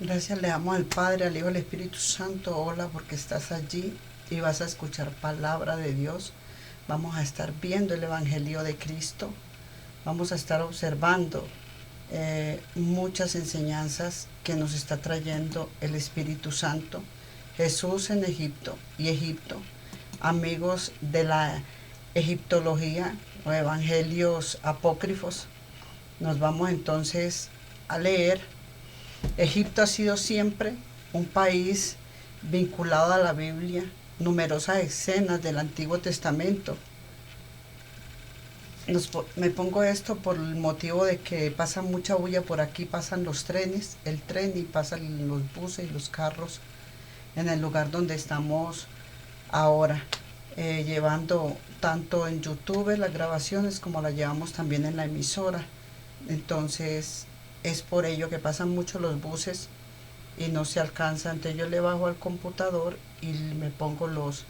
Gracias le damos al Padre, al Hijo y al Espíritu Santo. Hola, porque estás allí y vas a escuchar palabra de Dios. Vamos a estar viendo el Evangelio de Cristo. Vamos a estar observando muchas enseñanzas que nos está trayendo el Espíritu Santo. Jesús en Egipto y Egipto. Amigos de la egiptología o evangelios apócrifos, nos vamos entonces a leer. Egipto ha sido siempre un país vinculado a la Biblia, numerosas escenas del Antiguo Testamento. Me pongo esto por el motivo de que pasa mucha bulla por aquí, pasan los trenes, el tren y pasan los buses y los carros en el lugar donde estamos ahora, llevando tanto en YouTube las grabaciones como las llevamos también en la emisora. Entonces es por ello que pasan mucho los buses y no se alcanza. Entonces yo le bajo al computador y me pongo los...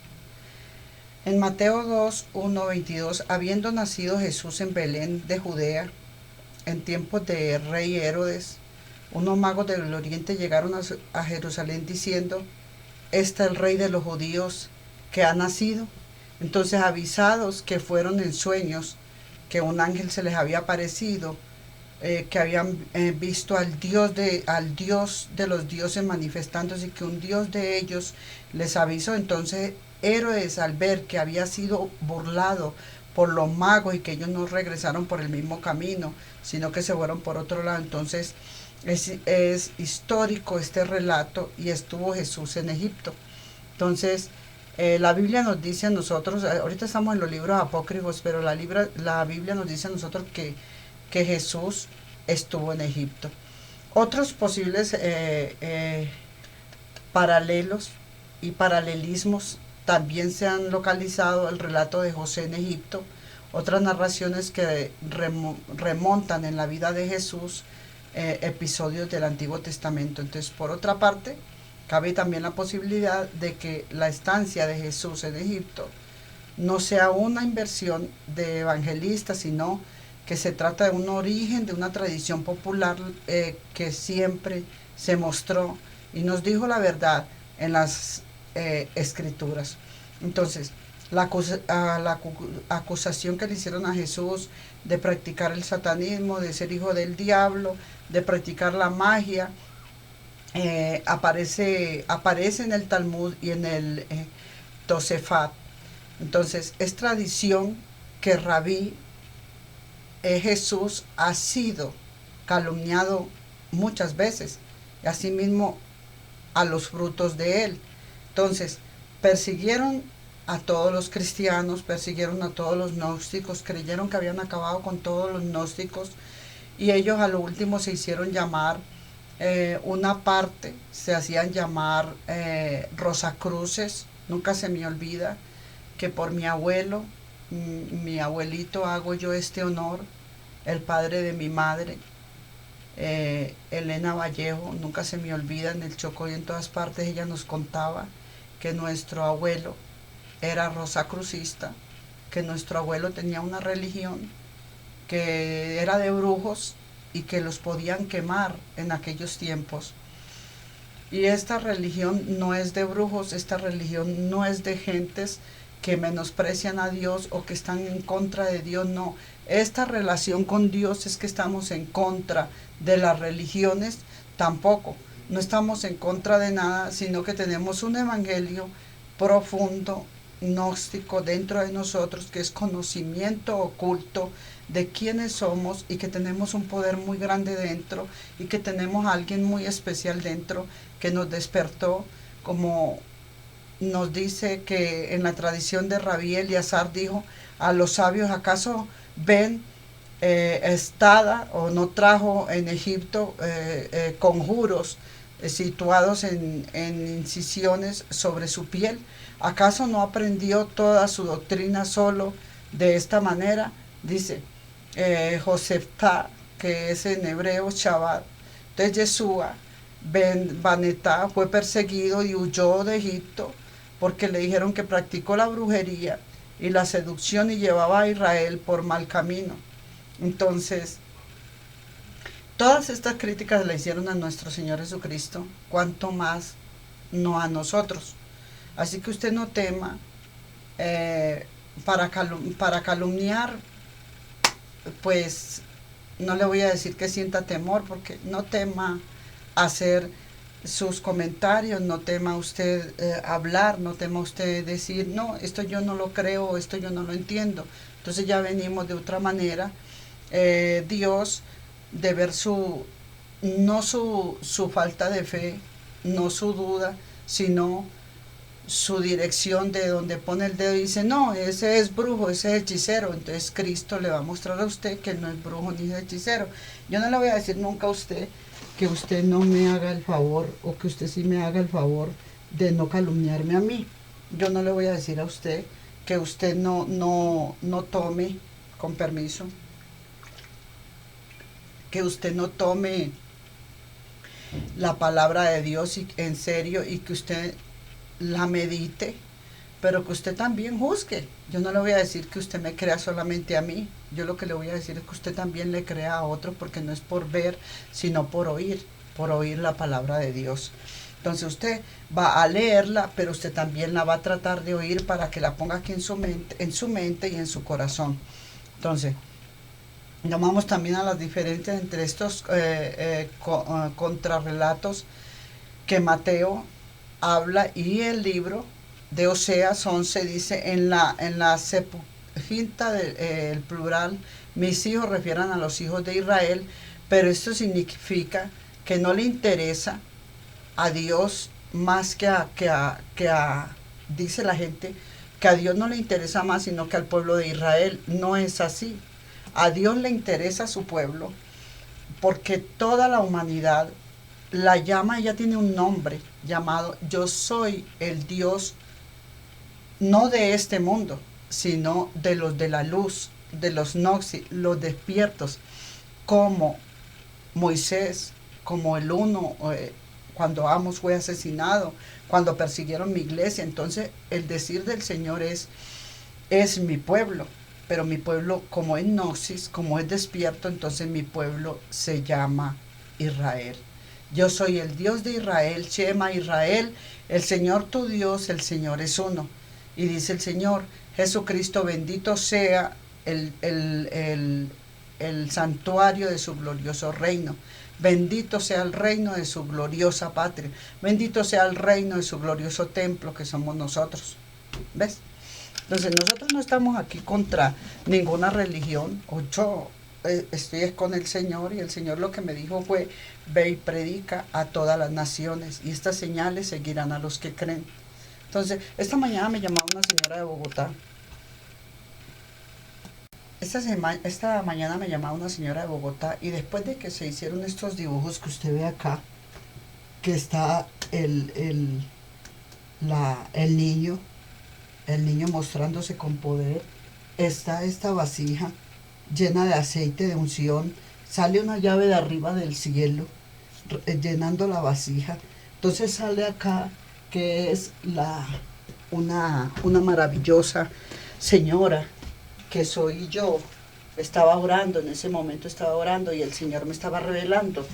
En Mateo 2, 1, 22, habiendo nacido Jesús en Belén de Judea, en tiempos de rey Herodes, unos magos del oriente llegaron a Jerusalén diciendo, está el rey de los judíos que ha nacido. Entonces, avisados que fueron en sueños, que un ángel se les había aparecido, que habían visto al Dios de los dioses manifestándose, y que un Dios de ellos les avisó. Entonces Herodes, al ver que había sido burlado por los magos y que ellos no regresaron por el mismo camino, sino que se fueron por otro lado, entonces es histórico este relato, y estuvo Jesús en Egipto. Entonces la Biblia nos dice a nosotros, ahorita estamos en los libros apócrifos, pero la Biblia nos dice a nosotros que Jesús estuvo en Egipto. Otros posibles paralelos y paralelismos también se han localizado: el relato de José en Egipto, otras narraciones que remontan en la vida de Jesús episodios del Antiguo Testamento. Entonces, por otra parte, cabe también la posibilidad de que la estancia de Jesús en Egipto no sea una inversión de evangelistas, sino que se trata de un origen, de una tradición popular que siempre se mostró y nos dijo la verdad en las escrituras. Entonces, la acusación que le hicieron a Jesús de practicar el satanismo, de ser hijo del diablo, de practicar la magia, aparece en el Talmud y en el Tosefat. Entonces, es tradición que Rabí Jesús ha sido calumniado muchas veces, y asimismo a los frutos de él. Entonces, persiguieron a todos los cristianos, persiguieron a todos los gnósticos, creyeron que habían acabado con todos los gnósticos, y ellos a lo último se hicieron llamar, una parte se hacían llamar Rosacruces. Nunca se me olvida que por mi abuelo, mi abuelito, hago yo este honor, el padre de mi madre, Elena Vallejo. Nunca se me olvida, en el Chocó y en todas partes ella nos contaba que nuestro abuelo era rosacrucista, que nuestro abuelo tenía una religión que era de brujos y que los podían quemar en aquellos tiempos. Y esta religión no es de brujos, esta religión no es de gentes que menosprecian a Dios o que están en contra de Dios, no. Esta relación con Dios es que estamos en contra de las religiones, tampoco. No estamos en contra de nada, sino que tenemos un evangelio profundo, gnóstico dentro de nosotros, que es conocimiento oculto de quiénes somos, y que tenemos un poder muy grande dentro, y que tenemos a alguien muy especial dentro que nos despertó, como nos dice que en la tradición de Rabí Eleazar dijo a los sabios, ¿acaso ven estada o no trajo en Egipto conjuros situados en incisiones sobre su piel? ¿Acaso no aprendió toda su doctrina solo de esta manera? Dice Josefta, que es en hebreo Shabbat. Entonces Yeshua Ben Banetá fue perseguido y huyó de Egipto porque le dijeron que practicó la brujería y la seducción y llevaba a Israel por mal camino. Entonces, Todas estas críticas le hicieron a nuestro Señor Jesucristo, cuanto más no a nosotros. Así que usted no tema para calumniar, pues no le voy a decir que sienta temor, porque no tema hacer sus comentarios, no tema usted hablar, no tema usted decir, no, esto yo no lo creo, esto yo no lo entiendo. Entonces ya venimos de otra manera. Dios, de ver no su falta de fe, no su duda, sino su dirección, de donde pone el dedo y dice, no, ese es brujo, ese es hechicero. Entonces Cristo le va a mostrar a usted que no es brujo ni es hechicero. Yo no le voy a decir nunca a usted que usted no me haga el favor, o que usted sí me haga el favor de no calumniarme a mí. Yo no le voy a decir a usted que usted no tome, con permiso, que usted no tome la palabra de Dios en serio, y que usted la medite, pero que usted también juzgue. Yo no le voy a decir que usted me crea solamente a mí. Yo lo que le voy a decir es que usted también le crea a otro, porque no es por ver, sino por oír la palabra de Dios. Entonces usted va a leerla, pero usted también la va a tratar de oír para que la ponga aquí en su mente y en su corazón. Entonces, llamamos también a las diferencias entre estos contrarrelatos que Mateo habla, y el libro de Oseas 11 dice, en la Septuaginta del plural, mis hijos refieran a los hijos de Israel, pero esto significa que no le interesa a Dios más dice la gente, que a Dios no le interesa más sino que al pueblo de Israel. No es así. A Dios le interesa a su pueblo, porque toda la humanidad la llama, ella tiene un nombre llamado yo soy el Dios, no de este mundo, sino de los de la luz, de los noxi, los despiertos, como Moisés, como el uno, cuando Amos fue asesinado, cuando persiguieron mi iglesia. Entonces el decir del Señor es mi pueblo, pero mi pueblo, como es Gnosis, como es despierto, entonces mi pueblo se llama Israel. Yo soy el Dios de Israel, Shema Israel, el Señor tu Dios, el Señor es uno. Y dice el Señor, Jesucristo, bendito sea el santuario de su glorioso reino. Bendito sea el reino de su gloriosa patria. Bendito sea el reino de su glorioso templo, que somos nosotros. ¿Ves? Entonces nosotros no estamos aquí contra ninguna religión. O yo estoy con el Señor, y el Señor lo que me dijo fue, ve y predica a todas las naciones, y estas señales seguirán a los que creen. Entonces, esta mañana me llamaba una señora de Bogotá. Esta mañana me llamaba una señora de Bogotá, y después de que se hicieron estos dibujos que usted ve acá, que está el niño mostrándose con poder, está esta vasija llena de aceite de unción, sale una llave de arriba del cielo llenando la vasija. Entonces sale acá que es una maravillosa señora, que soy yo. Estaba orando, en ese momento estaba orando, y el Señor me estaba revelando,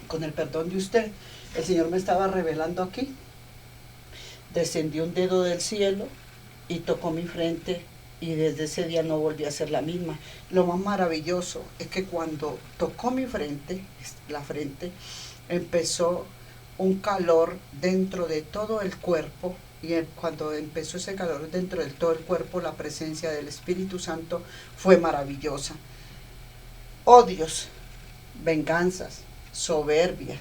con el perdón de usted, el Señor me estaba revelando aquí. Descendió un dedo del cielo y tocó mi frente, y desde ese día no volví a ser la misma. Lo más maravilloso es que cuando tocó mi frente, la frente, empezó un calor dentro de todo el cuerpo, y cuando empezó ese calor dentro de todo el cuerpo, la presencia del Espíritu Santo fue maravillosa. Odios, venganzas, soberbias,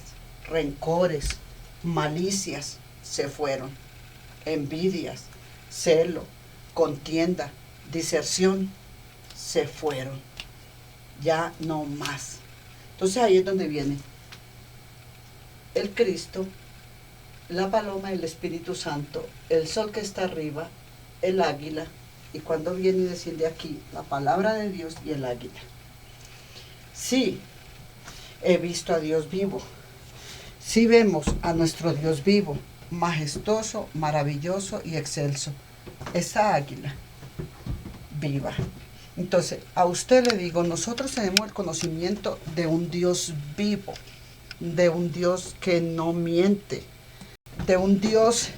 rencores, malicias se fueron. Envidias, celo, contienda, diserción se fueron. Ya no más. Entonces ahí es donde viene el Cristo, la paloma del Espíritu Santo, el sol que está arriba, el águila, y cuando viene y desciende aquí la palabra de Dios y el águila. Sí, he visto a Dios vivo. Sí vemos a nuestro Dios vivo, majestuoso, maravilloso y excelso. Esa águila viva. Entonces, a usted le digo, nosotros tenemos el conocimiento de un Dios vivo, de un Dios que no miente, de un Dios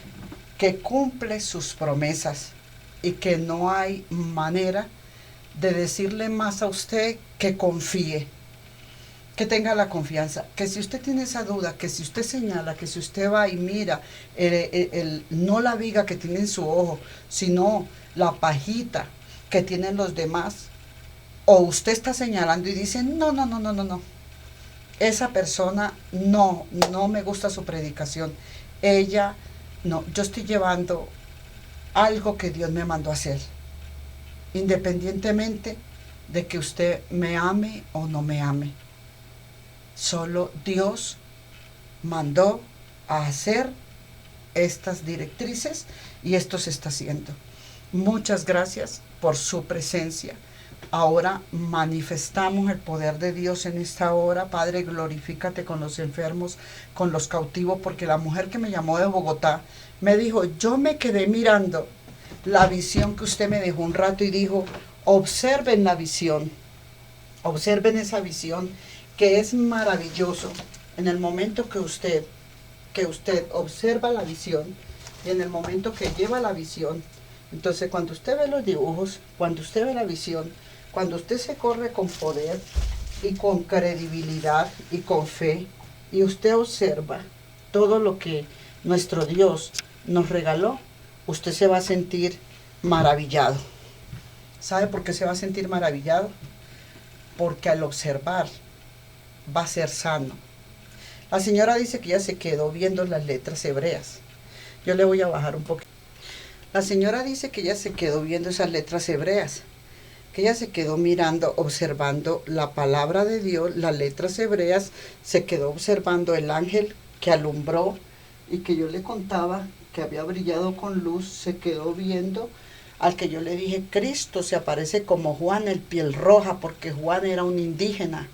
que cumple sus promesas y que no hay manera de decirle más a usted que confíe, que tenga la confianza, que si usted tiene esa duda, que si usted señala, que si usted va y mira no la viga que tiene en su ojo, sino la pajita que tienen los demás, o usted está señalando y dice, no, no, no, no, no, no, esa persona no me gusta su predicación, ella, no, yo estoy llevando algo que Dios me mandó a hacer, independientemente de que usted me ame o no me ame. Solo Dios mandó a hacer estas directrices y esto se está haciendo. Muchas gracias por su presencia. Ahora manifestamos el poder de Dios en esta hora. Padre, glorifícate con los enfermos, con los cautivos, porque la mujer que me llamó de Bogotá me dijo, yo me quedé mirando la visión que usted me dejó un rato y dijo, observen la visión, observen esa visión que es maravilloso. En el momento que usted observa la visión y en el momento que lleva la visión, entonces cuando usted ve los dibujos, cuando usted ve la visión, cuando usted se corre con poder y con credibilidad y con fe y usted observa todo lo que nuestro Dios nos regaló, usted se va a sentir maravillado. ¿Sabe por qué se va a sentir maravillado? Porque al observar va a ser sano. La señora dice que ella se quedó viendo las letras hebreas. Yo le voy a bajar un poquito. La señora dice que ella se quedó viendo esas letras hebreas, que ella se quedó mirando, observando la palabra de Dios, las letras hebreas, se quedó observando el ángel que alumbró y que yo le contaba que había brillado con luz, se quedó viendo al que yo le dije, Cristo se aparece como Juan el piel roja, porque Juan era un indígena.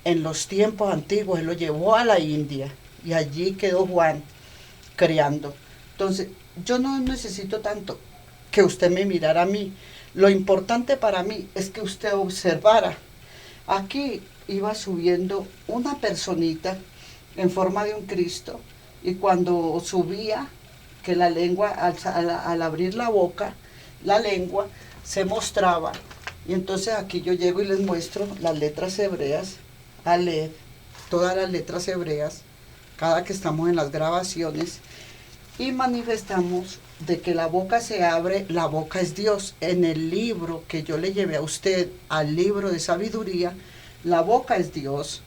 En los tiempos antiguos él lo llevó a la India y allí quedó Juan criando. Entonces, yo no necesito tanto que usted me mirara a mí. Lo importante para mí es que usted observara. Aquí iba subiendo una personita en forma de un Cristo y cuando subía, que la lengua, al abrir la boca, la lengua se mostraba. Y entonces aquí yo llego y les muestro las letras hebreas, a leer todas las letras hebreas, cada que estamos en las grabaciones, y manifestamos de que la boca se abre, la boca es Dios. En el libro que yo le llevé a usted, al libro de sabiduría, la boca es Dios.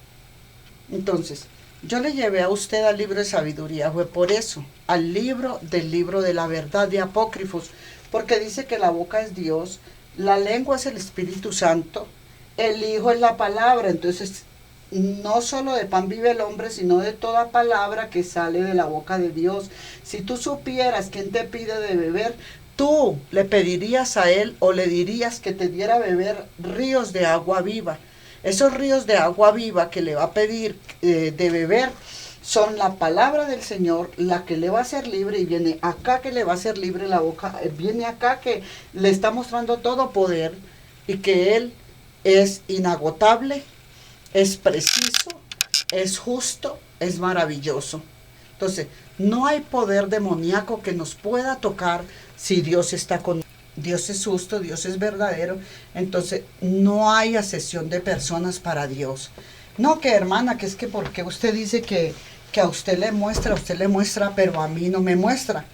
Entonces, yo le llevé a usted al libro de sabiduría, fue por eso, al libro de la verdad de Apócrifos, porque dice que la boca es Dios, la lengua es el Espíritu Santo, el Hijo es la palabra. Entonces, no solo de pan vive el hombre, sino de toda palabra que sale de la boca de Dios. Si tú supieras quién te pide de beber, tú le pedirías a él o le dirías que te diera a beber ríos de agua viva. Esos ríos de agua viva que le va a pedir de beber son la palabra del Señor, la que le va a hacer libre, y viene acá que le va a hacer libre la boca, viene acá que le está mostrando todo poder y que Él es inagotable, es preciso, es justo, es maravilloso. Entonces, no hay poder demoníaco que nos pueda tocar si Dios está con nosotros. Dios es justo, Dios es verdadero. Entonces, no hay asesión de personas para Dios. No, que hermana, que es que porque usted dice que a usted le muestra, pero a mí no me muestra.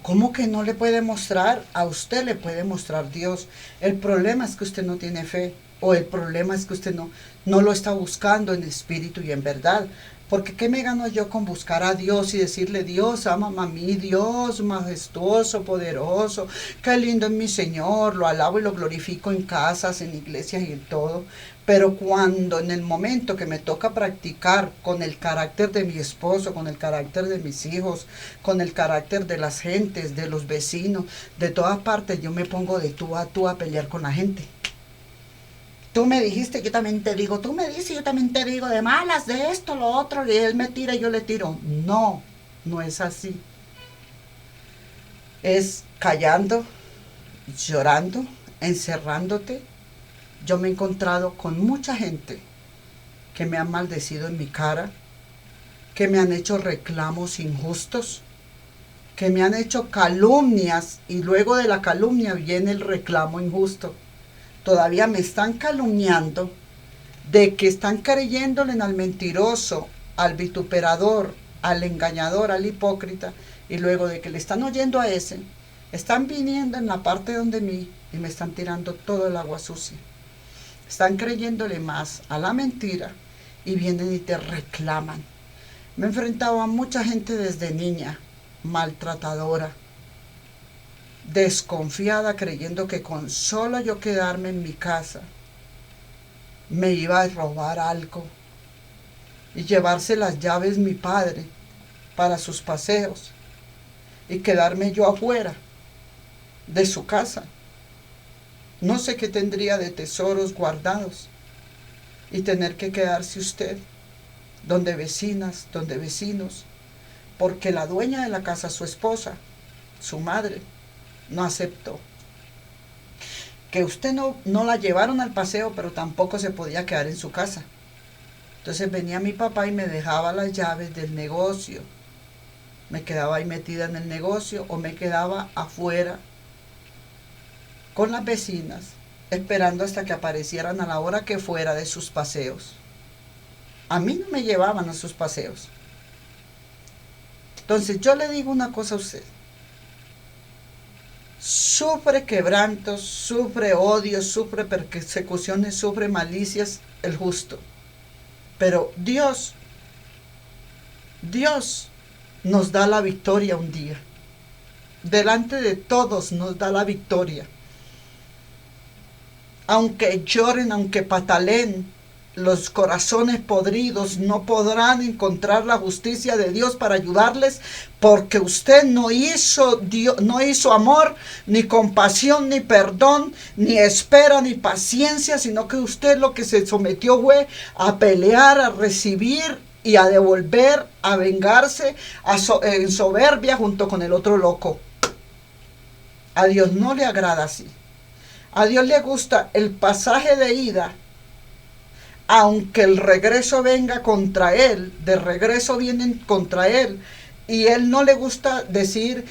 ¿Cómo que no le puede mostrar? A usted le puede mostrar Dios. El problema es que usted no tiene fe. O el problema es que usted no lo está buscando en espíritu y en verdad. Porque ¿qué me gano yo con buscar a Dios y decirle, Dios, ama a mí, Dios majestuoso, poderoso, qué lindo es mi Señor, lo alabo y lo glorifico en casas, en iglesias y en todo? Pero cuando en el momento que me toca practicar con el carácter de mi esposo, con el carácter de mis hijos, con el carácter de las gentes, de los vecinos, de todas partes, yo me pongo de tú a pelear con la gente. Tú me dijiste, yo también te digo, tú me dices, yo también te digo, de malas, de esto, lo otro, y él me tira y yo le tiro. No, no es así. Es callando, llorando, encerrándote, yo me he encontrado con mucha gente que me han maldecido en mi cara, que me han hecho reclamos injustos, que me han hecho calumnias y luego de la calumnia viene el reclamo injusto. Todavía me están calumniando de que están creyéndole al mentiroso, al vituperador, al engañador, al hipócrita, y luego de que le están oyendo a ese, están viniendo en la parte donde mí y me están tirando todo el agua sucia. Están creyéndole más a la mentira y vienen y te reclaman. Me he enfrentado a mucha gente desde niña, maltratadora, desconfiada, creyendo que con solo yo quedarme en mi casa me iba a robar algo y llevarse las llaves mi padre para sus paseos y quedarme yo afuera de su casa. No sé qué tendría de tesoros guardados y tener que quedarse usted donde vecinas, donde vecinos, porque la dueña de la casa, su esposa, su madre, no aceptó. Que usted no la llevaron al paseo, pero tampoco se podía quedar en su casa. Entonces venía mi papá y me dejaba las llaves del negocio. Me quedaba ahí metida en el negocio o me quedaba afuera con las vecinas, esperando hasta que aparecieran a la hora que fuera de sus paseos. A mí no me llevaban a sus paseos. Entonces yo le digo una cosa a usted. Sufre quebrantos, sufre odios, sufre persecuciones, sufre malicias el justo. Pero Dios nos da la victoria un día. Delante de todos nos da la victoria. Aunque lloren, aunque pataleen, los corazones podridos no podrán encontrar la justicia de Dios para ayudarles, porque usted no hizo amor, ni compasión, ni perdón, ni espera, ni paciencia, sino que usted lo que se sometió fue a pelear, a recibir y a devolver, a vengarse en soberbia junto con el otro loco. A Dios no le agrada así. A Dios le gusta el pasaje de ida, aunque el regreso venga contra él, de regreso vienen contra él, y él no le gusta decir,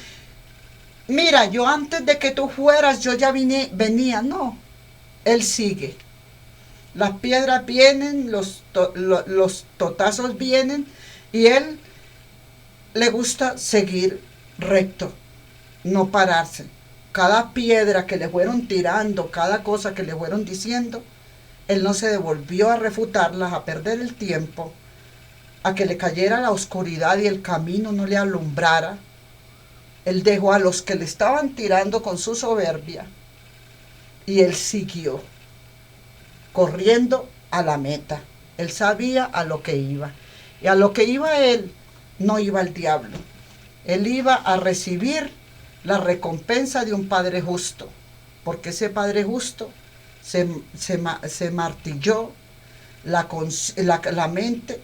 mira, yo antes de que tú fueras, yo ya venía, no, él sigue. Las piedras vienen, los totazos vienen, y él le gusta seguir recto, no pararse. Cada piedra que le fueron tirando, cada cosa que le fueron diciendo, él no se devolvió a refutarlas, a perder el tiempo, a que le cayera la oscuridad y el camino no le alumbrara. Él dejó a los que le estaban tirando con su soberbia y él siguió corriendo a la meta. Él sabía a lo que iba. Y a lo que iba él, no iba el diablo. Él iba a recibir la recompensa de un Padre justo, porque ese Padre justo se martilló la mente,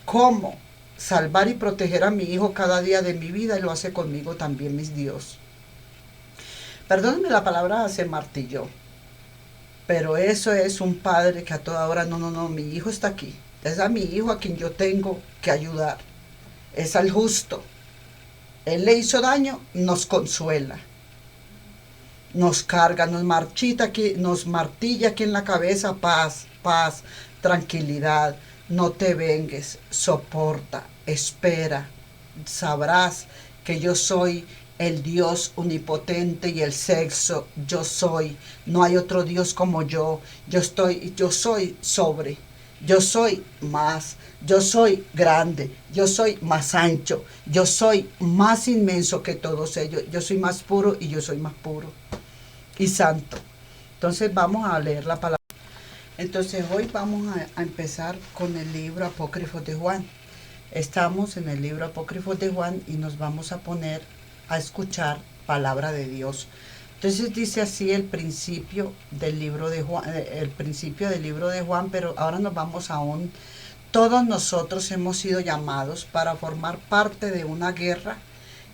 cómo salvar y proteger a mi hijo cada día de mi vida, y lo hace conmigo también, mis Dios. Perdónenme la palabra se martilló, pero eso es un padre que a toda hora, no, mi hijo está aquí, es a mi hijo a quien yo tengo que ayudar, es al justo. Él le hizo daño, nos consuela, nos carga, nos marchita aquí, nos martilla aquí en la cabeza, paz, tranquilidad, no te vengues, soporta, espera, sabrás que yo soy el Dios omnipotente y el sexo, yo soy, no hay otro Dios como yo soy sobre, yo soy más, yo soy grande, yo soy más ancho, yo soy más inmenso que todos ellos, yo soy más puro y yo soy más puro y santo. Entonces vamos a leer la palabra. Entonces hoy vamos a empezar con el libro apócrifo de Juan. Estamos en el libro apócrifo de Juan y nos vamos a poner a escuchar palabra de Dios. Entonces dice así el principio del libro de Juan, pero ahora nos vamos a todos nosotros hemos sido llamados para formar parte de una guerra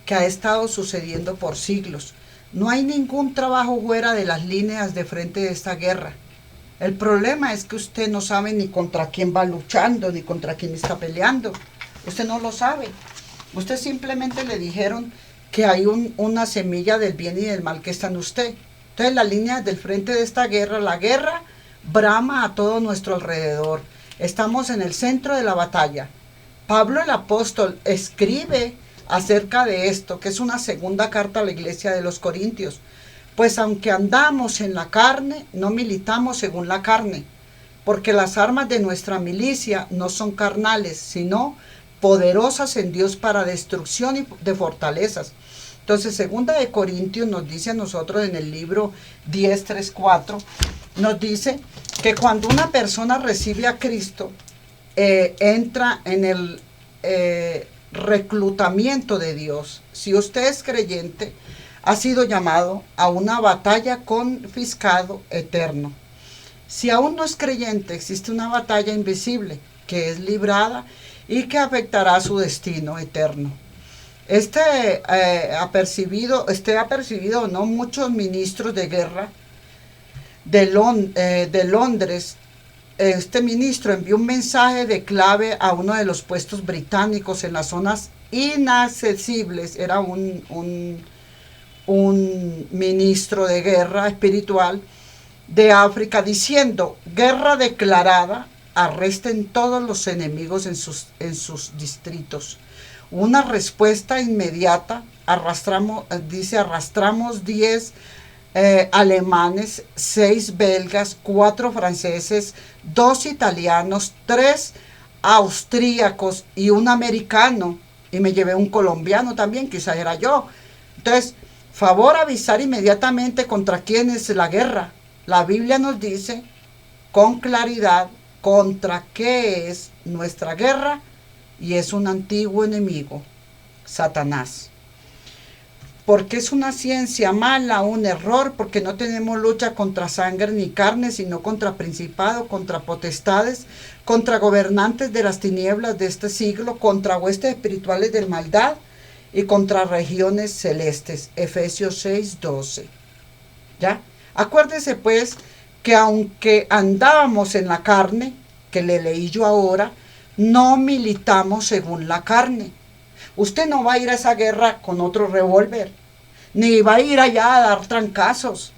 que ha estado sucediendo por siglos. No hay ningún trabajo fuera de las líneas de frente de esta guerra. El problema es que usted no sabe ni contra quién va luchando, ni contra quién está peleando. Usted no lo sabe. Usted simplemente le dijeron que hay una semilla del bien y del mal que está en usted. Entonces la línea del frente de esta guerra, la guerra brama a todo nuestro alrededor. Estamos en el centro de la batalla. Pablo el apóstol escribe acerca de esto, que es una segunda carta a la iglesia de los Corintios. Pues aunque andamos en la carne, no militamos según la carne, porque las armas de nuestra milicia no son carnales, sino poderosas en Dios para destrucción y de fortalezas. Entonces, segunda de Corintios nos dice a nosotros en el libro 10, 3, 4, nos dice que cuando una persona recibe a Cristo, entra en el reclutamiento de Dios. Si usted es creyente, ha sido llamado a una batalla confiscado eterno. Si aún no es creyente, existe una batalla invisible que es librada y que afectará su destino eterno. Ha percibido no muchos ministros de guerra de Londres. Este ministro envió un mensaje de clave a uno de los puestos británicos en las zonas inaccesibles. Era un ministro de guerra espiritual de África diciendo: guerra declarada, arresten todos los enemigos en sus distritos. Una respuesta inmediata, arrastramos 10 alemanes, 6 belgas, 4 franceses, 2 italianos, 3 austríacos y un americano, y me llevé un colombiano también, quizás era yo. Entonces, favor avisar inmediatamente contra quién es la guerra. La Biblia nos dice con claridad contra qué es nuestra guerra, y es un antiguo enemigo, Satanás. Porque es una ciencia mala, un error, porque no tenemos lucha contra sangre ni carne, sino contra principados, contra potestades, contra gobernantes de las tinieblas de este siglo, contra huestes espirituales de maldad y contra regiones celestes. Efesios 6:12. ¿Ya? Acuérdese pues que aunque andábamos en la carne, que le leí yo ahora, no militamos según la carne. Usted no va a ir a esa guerra con otro revólver, ni va a ir allá a dar trancazos,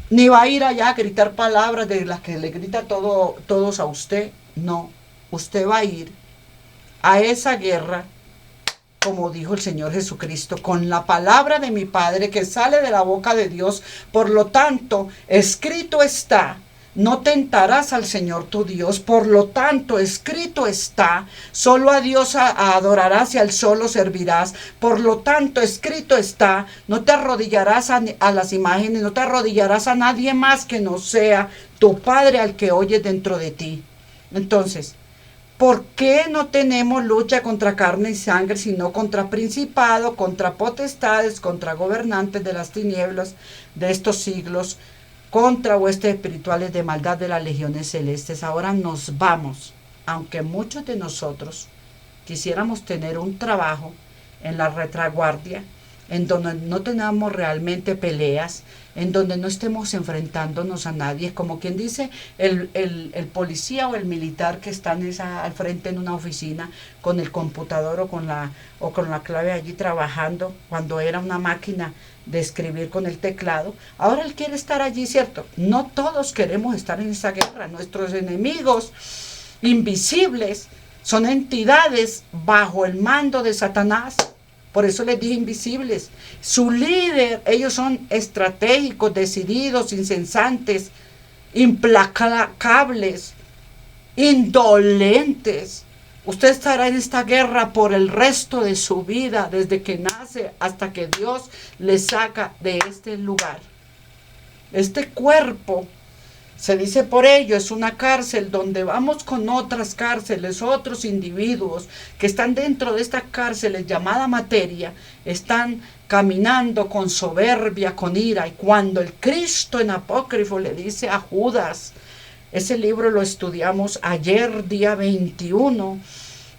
ni va a ir allá a gritar palabras de las que le grita todos a usted. No, usted va a ir a esa guerra, como dijo el Señor Jesucristo, con la palabra de mi Padre que sale de la boca de Dios. Por lo tanto, escrito está: no tentarás al Señor tu Dios. Por lo tanto, escrito está: solo a Dios adorarás y al solo servirás. Por lo tanto, escrito está: no te arrodillarás a las imágenes, no te arrodillarás a nadie más que no sea tu Padre al que oyes dentro de ti. Entonces, ¿por qué no tenemos lucha contra carne y sangre, sino contra principados, contra potestades, contra gobernantes de las tinieblas de estos siglos, contra huestes espirituales de maldad de las legiones celestes? Ahora nos vamos, aunque muchos de nosotros quisiéramos tener un trabajo en la retaguardia, en donde no tengamos realmente peleas, en donde no estemos enfrentándonos a nadie, como quien dice el policía o el militar que está al frente en una oficina con el computador o con la clave allí trabajando, cuando era una máquina de escribir con el teclado. Ahora él quiere estar allí, ¿cierto? No todos queremos estar en esa guerra. Nuestros enemigos invisibles son entidades bajo el mando de Satanás. Por eso les dije invisibles. Su líder, ellos son estratégicos, decididos, incesantes, implacables, indolentes. Usted estará en esta guerra por el resto de su vida, desde que nace hasta que Dios le saca de este lugar. Este cuerpo, se dice por ello, es una cárcel donde vamos con otras cárceles, otros individuos que están dentro de esta cárcel llamada materia, están caminando con soberbia, con ira. Y cuando el Cristo en apócrifo le dice a Judas, ese libro lo estudiamos ayer, día 21,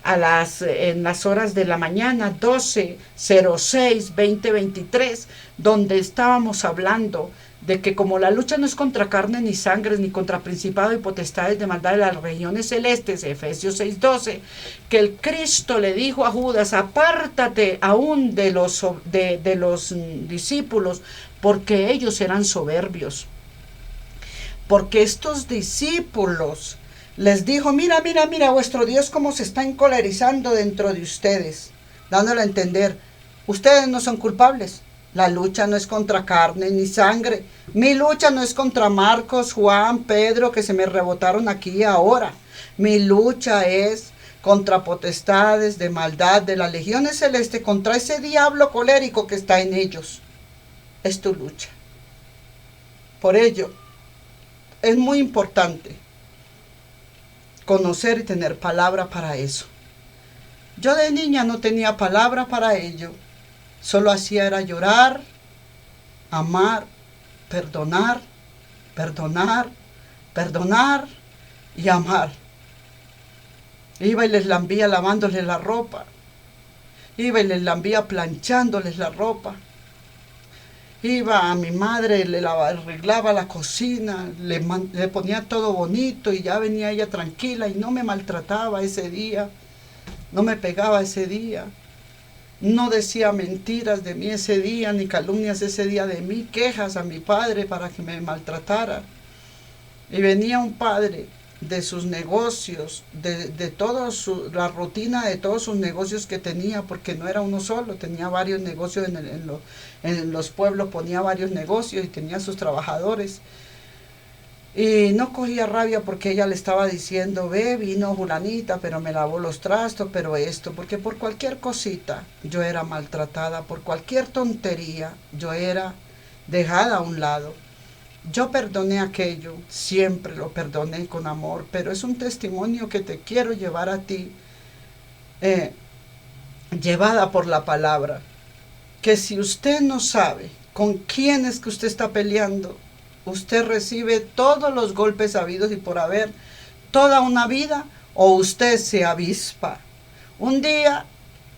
en las horas de la mañana, 12:06, 20:23, donde estábamos hablando de que como la lucha no es contra carne ni sangre, ni contra principados y potestades de maldad de las regiones celestes, Efesios 6:12, que el Cristo le dijo a Judas, apártate aún de los discípulos, porque ellos eran soberbios. Porque estos discípulos les dijo, mira, mira, mira, vuestro Dios cómo se está encolerizando dentro de ustedes, dándole a entender, ustedes no son culpables. La lucha no es contra carne ni sangre. Mi lucha no es contra Marcos, Juan, Pedro, que se me rebotaron aquí ahora. Mi lucha es contra potestades de maldad de las legiones celestes, contra ese diablo colérico que está en ellos. Es tu lucha. Por ello, es muy importante conocer y tener palabra para eso. Yo de niña no tenía palabra para ello. Solo hacía era llorar, amar, perdonar, perdonar, perdonar y amar. Iba y les lambía lavándoles la ropa. Iba y les lambía planchándoles la ropa. Iba a mi madre, le arreglaba la cocina, le ponía todo bonito y ya venía ella tranquila y no me maltrataba ese día, no me pegaba ese día. No decía mentiras de mí ese día, ni calumnias ese día de mí, quejas a mi padre para que me maltratara. Y venía un padre de sus negocios, de toda la rutina de todos sus negocios que tenía, porque no era uno solo, tenía varios negocios en los pueblos, ponía varios negocios y tenía sus trabajadores. Y no cogía rabia porque ella le estaba diciendo, ve, vino fulanita, pero me lavó los trastos, pero esto, porque por cualquier cosita yo era maltratada, por cualquier tontería yo era dejada a un lado. Yo perdoné aquello, siempre lo perdoné con amor, pero es un testimonio que te quiero llevar a ti, llevada por la palabra, que si usted no sabe con quién es que usted está peleando, usted recibe todos los golpes habidos y por haber, toda una vida, o usted se avispa. Un día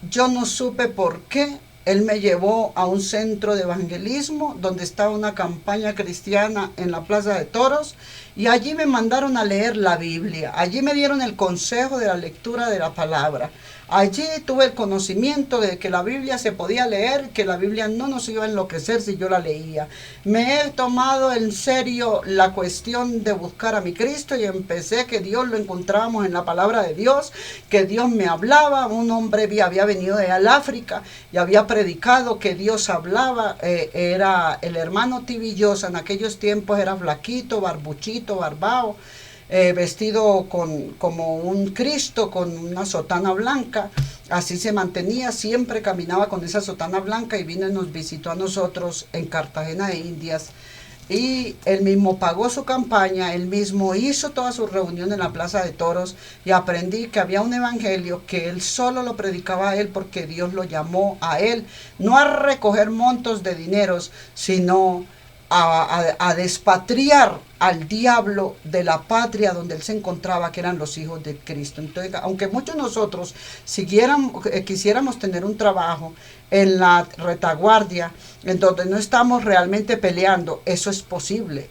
yo no supe por qué él me llevó a un centro de evangelismo donde estaba una campaña cristiana en la Plaza de Toros y allí me mandaron a leer la Biblia. Allí me dieron el consejo de la lectura de la palabra. Allí tuve el conocimiento de que la Biblia se podía leer, que la Biblia no nos iba a enloquecer si yo la leía. Me he tomado en serio la cuestión de buscar a mi Cristo y empecé que Dios lo encontrábamos en la palabra de Dios, que Dios me hablaba. Un hombre había venido de África y había predicado que Dios hablaba. Era el hermano Tibillosa, en aquellos tiempos era flaquito, barbuchito, barbao. Vestido como un Cristo con una sotana blanca, así se mantenía, siempre caminaba con esa sotana blanca y vino y nos visitó a nosotros en Cartagena de Indias y él mismo pagó su campaña, él mismo hizo toda su reunión en la Plaza de Toros y aprendí que había un evangelio que él solo lo predicaba a él porque Dios lo llamó a él, no a recoger montos de dineros, sino a despatriar al diablo de la patria donde él se encontraba, que eran los hijos de Cristo. Entonces, aunque muchos de nosotros quisiéramos tener un trabajo en la retaguardia, en donde no estamos realmente peleando, eso es posible,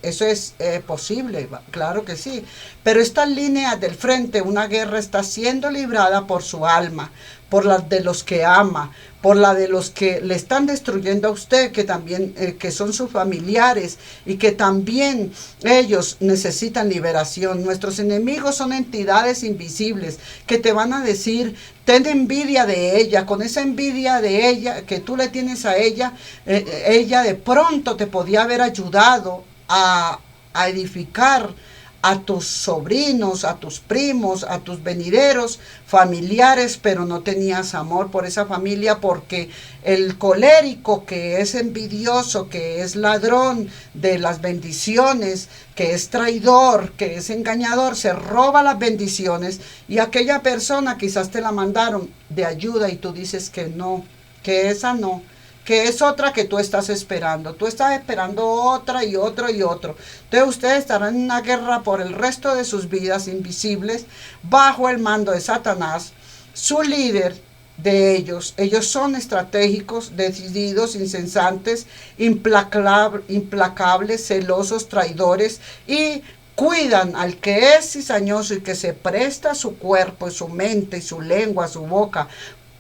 posible, claro que sí, pero estas líneas del frente, una guerra está siendo librada por su alma, por la de los que ama, por la de los que le están destruyendo a usted, que también que son sus familiares y que también ellos necesitan liberación. Nuestros enemigos son entidades invisibles que te van a decir, ten envidia de ella, con esa envidia de ella que tú le tienes a ella, ella de pronto te podía haber ayudado a edificar a tus sobrinos, a tus primos, a tus venideros familiares, pero no tenías amor por esa familia porque el colérico que es envidioso, que es ladrón de las bendiciones, que es traidor, que es engañador, se roba las bendiciones y aquella persona quizás te la mandaron de ayuda y tú dices que no, que esa no, que es otra que tú estás esperando. Tú estás esperando otra y otro y otro. Entonces ustedes estarán en una guerra por el resto de sus vidas invisibles, bajo el mando de Satanás, su líder de ellos son estratégicos, decididos, incesantes, implacables, celosos, traidores y cuidan al que es cizañoso y que se presta su cuerpo, su mente, su lengua, su boca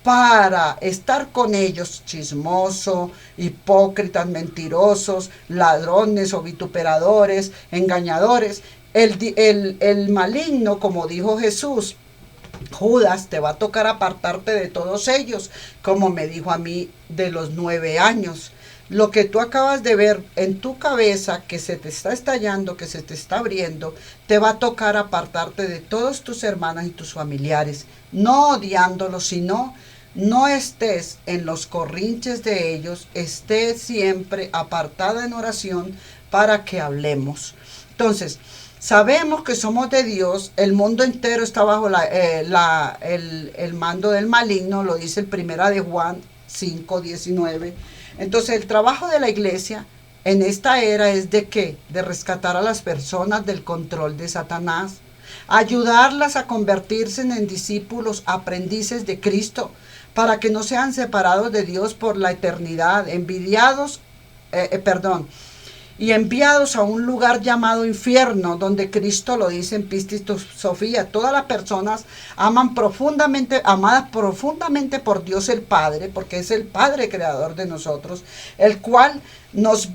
para estar con ellos, chismoso, hipócritas, mentirosos, ladrones o vituperadores, engañadores. El maligno, como dijo Jesús, Judas, te va a tocar apartarte de todos ellos, como me dijo a mí de los 9 años. Lo que tú acabas de ver en tu cabeza, que se te está estallando, que se te está abriendo, te va a tocar apartarte de todos tus hermanos y tus familiares, no odiándolos, sino no estés en los corrinches de ellos, estés siempre apartada en oración para que hablemos. Entonces, sabemos que somos de Dios, el mundo entero está bajo el mando del maligno, lo dice el primera de Juan 5:19. Entonces el trabajo de la iglesia en esta era es de qué? De rescatar a las personas del control de Satanás, ayudarlas a convertirse en discípulos, aprendices de Cristo, para que no sean separados de Dios por la eternidad, y enviados a un lugar llamado infierno, donde Cristo lo dice en Pistis Sofía. Todas las personas amadas profundamente por Dios el Padre, porque es el Padre creador de nosotros, el cual nos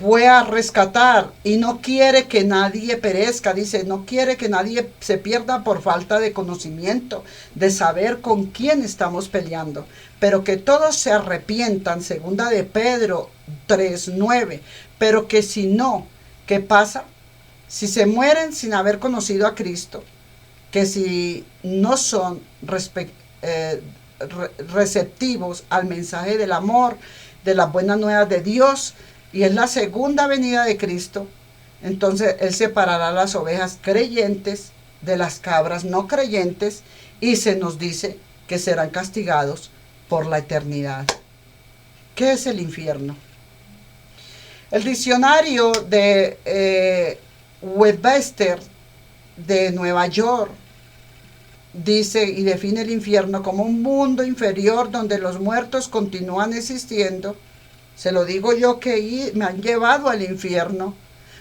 fue a rescatar y no quiere que nadie perezca, dice, no quiere que nadie se pierda por falta de conocimiento, de saber con quién estamos peleando, pero que todos se arrepientan, segunda de Pedro 3:9, pero que si no, ¿qué pasa? Si se mueren sin haber conocido a Cristo, que si no son receptivos al mensaje del amor, de las buenas nuevas de Dios, y es la segunda venida de Cristo, entonces Él separará las ovejas creyentes de las cabras no creyentes y se nos dice que serán castigados por la eternidad. ¿Qué es el infierno? El diccionario de Webster de Nueva York dice y define el infierno como un mundo inferior donde los muertos continúan existiendo. Se lo digo yo que me han llevado al infierno.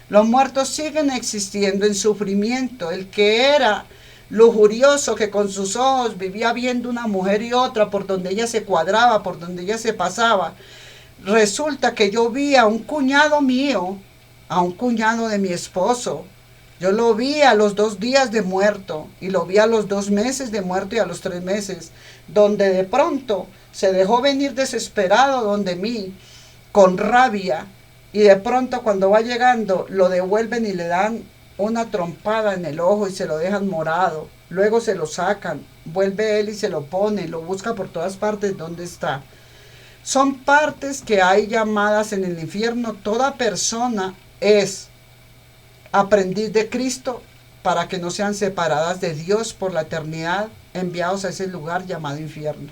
Los muertos siguen existiendo en sufrimiento. El que era lujurioso, que con sus ojos vivía viendo una mujer y otra por donde ella se cuadraba, por donde ella se pasaba. Resulta que yo vi a un cuñado mío, a un cuñado de mi esposo. Yo lo vi a los 2 días de muerto y lo vi a los 2 meses de muerto y a los 3 meses, donde de pronto se dejó venir desesperado donde mí, con rabia, y de pronto cuando va llegando lo devuelven y le dan una trompada en el ojo y se lo dejan morado. Luego se lo sacan, vuelve él y se lo pone, lo busca por todas partes. ¿Dónde está? Son partes que hay llamadas en el infierno. Toda persona es aprendiz de Cristo para que no sean separadas de Dios por la eternidad, enviados a ese lugar llamado infierno.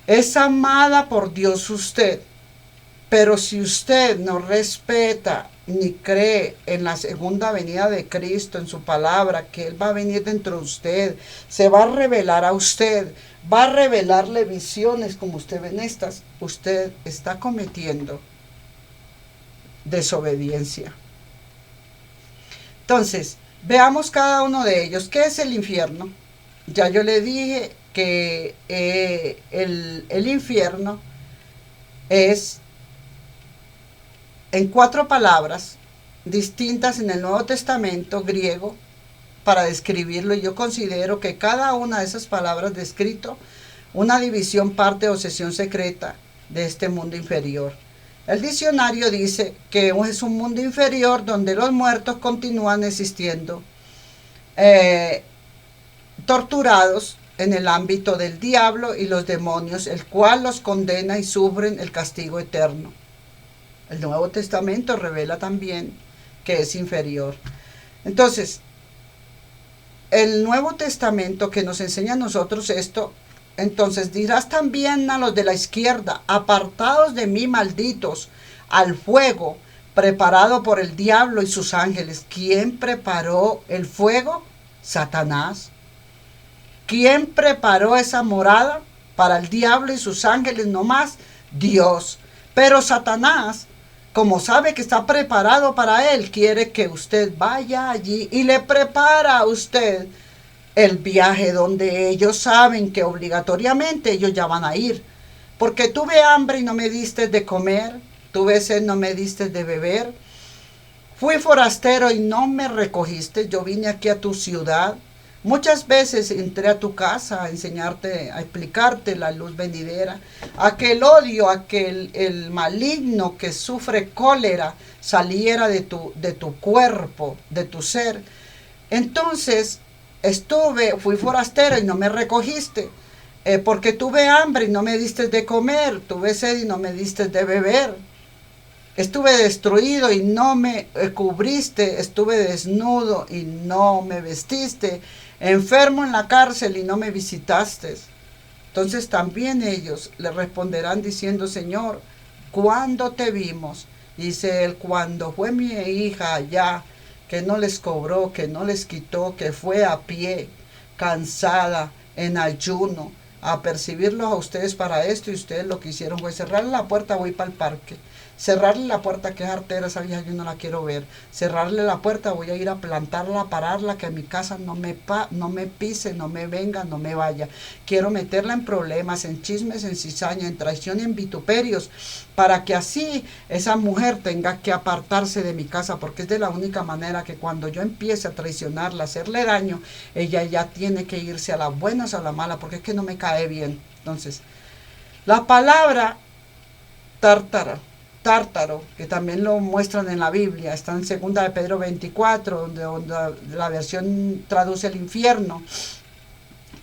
Es amada por Dios usted, pero si usted no respeta ni cree en la segunda venida de Cristo, en su palabra, que Él va a venir dentro de usted, se va a revelar a usted, va a revelarle visiones como usted ve en estas, usted está cometiendo desobediencia. Entonces, veamos cada uno de ellos. ¿Qué es el infierno? Ya yo le dije que el infierno es en 4 palabras distintas en el Nuevo Testamento griego para describirlo, y yo considero que cada una de esas palabras descrito una división, parte o sesión secreta de este mundo inferior. El diccionario dice que es un mundo inferior donde los muertos continúan existiendo, torturados en el ámbito del diablo y los demonios, el cual los condena y sufren el castigo eterno. El Nuevo Testamento revela también que es inferior. Entonces, el Nuevo Testamento que nos enseña a nosotros esto, entonces dirás también a los de la izquierda, apartados de mí, malditos, al fuego preparado por el diablo y sus ángeles. ¿Quién preparó el fuego? Satanás. ¿Quién preparó esa morada para el diablo y sus ángeles nomás? Dios. Pero Satanás, como sabe que está preparado para él, quiere que usted vaya allí y le prepara a usted el viaje donde ellos saben que obligatoriamente ellos ya van a ir. Porque tuve hambre y no me diste de comer, tuve sed y no me diste de beber, fui forastero y no me recogiste, yo vine aquí a tu ciudad. Muchas veces entré a tu casa a enseñarte, a explicarte la luz venidera, aquel odio, aquel el maligno que sufre cólera saliera de tu cuerpo, de tu ser. Entonces fui forastero y no me recogiste, porque tuve hambre y no me diste de comer, tuve sed y no me diste de beber. Estuve destruido y no me cubriste, estuve desnudo y no me vestiste, enfermo en la cárcel y no me visitaste. Entonces también ellos le responderán diciendo, Señor, ¿cuándo te vimos? Dice él, cuando fue mi hija allá, que no les cobró, que no les quitó, que fue a pie, cansada, en ayuno, a percibirlos a ustedes para esto, y ustedes lo que hicieron fue cerrarle la puerta, voy para el parque. Cerrarle la puerta, que es artera, esa vieja yo no la quiero ver. Cerrarle la puerta, voy a ir a plantarla, a pararla, que en mi casa no me pise, no me venga, no me vaya. Quiero meterla en problemas, en chismes, en cizaña, en traición y en vituperios, para que así esa mujer tenga que apartarse de mi casa, porque es de la única manera que cuando yo empiece a traicionarla, a hacerle daño, ella ya tiene que irse a las buenas o a la mala, porque es que no me cae bien. Entonces, la palabra tártaro, que también lo muestran en la Biblia, está en 2 de Pedro 24, donde la versión traduce el infierno.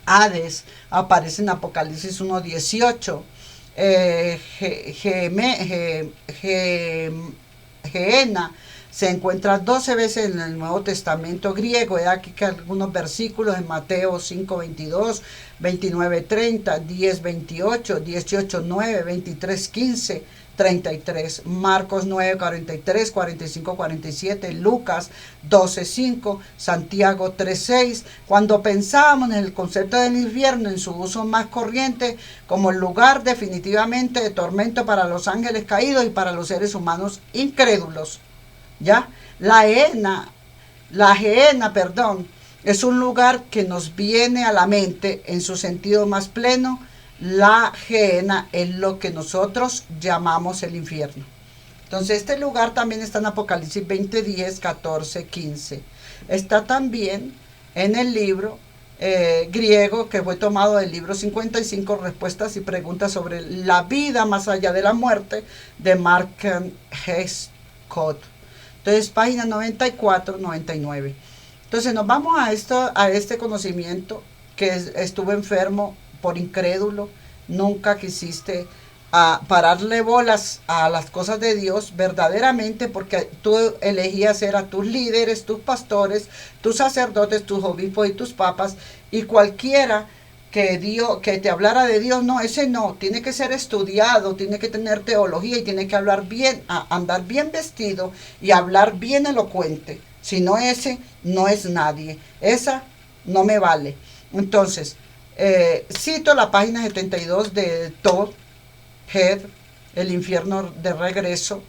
Hades aparece en Apocalipsis 1:18. Gehenna se encuentra 12 veces en el Nuevo Testamento griego. He aquí que algunos versículos en Mateo 5:22, 29:30, 10:28, 18:9, 23:15, 33, Marcos 9:43, 45:47, Lucas 12:5, Santiago 3:6. Cuando pensamos en el concepto del infierno en su uso más corriente, como el lugar definitivamente de tormento para los ángeles caídos y para los seres humanos incrédulos, ¿ya? La gehenna, es un lugar que nos viene a la mente en su sentido más pleno. La gehenna es lo que nosotros llamamos el infierno. Entonces este lugar también está en Apocalipsis 20, 10, 14, 15. Está también en el libro griego que fue tomado del libro 55, respuestas y preguntas sobre la vida más allá de la muerte, de Mark Scott. Entonces página 94, 99. Entonces nos vamos a este conocimiento que estuvo enfermo por incrédulo, nunca quisiste pararle bolas a las cosas de Dios verdaderamente, porque tú elegías ser a tus líderes, tus pastores, tus sacerdotes, tus obispos y tus papas, y cualquiera que te hablara de Dios, no, ese no, tiene que ser estudiado, tiene que tener teología y tiene que hablar bien, andar bien vestido y hablar bien elocuente. Si no, ese no es nadie, esa no me vale. Entonces, cito la página 72 de Todd Head, El infierno de regreso,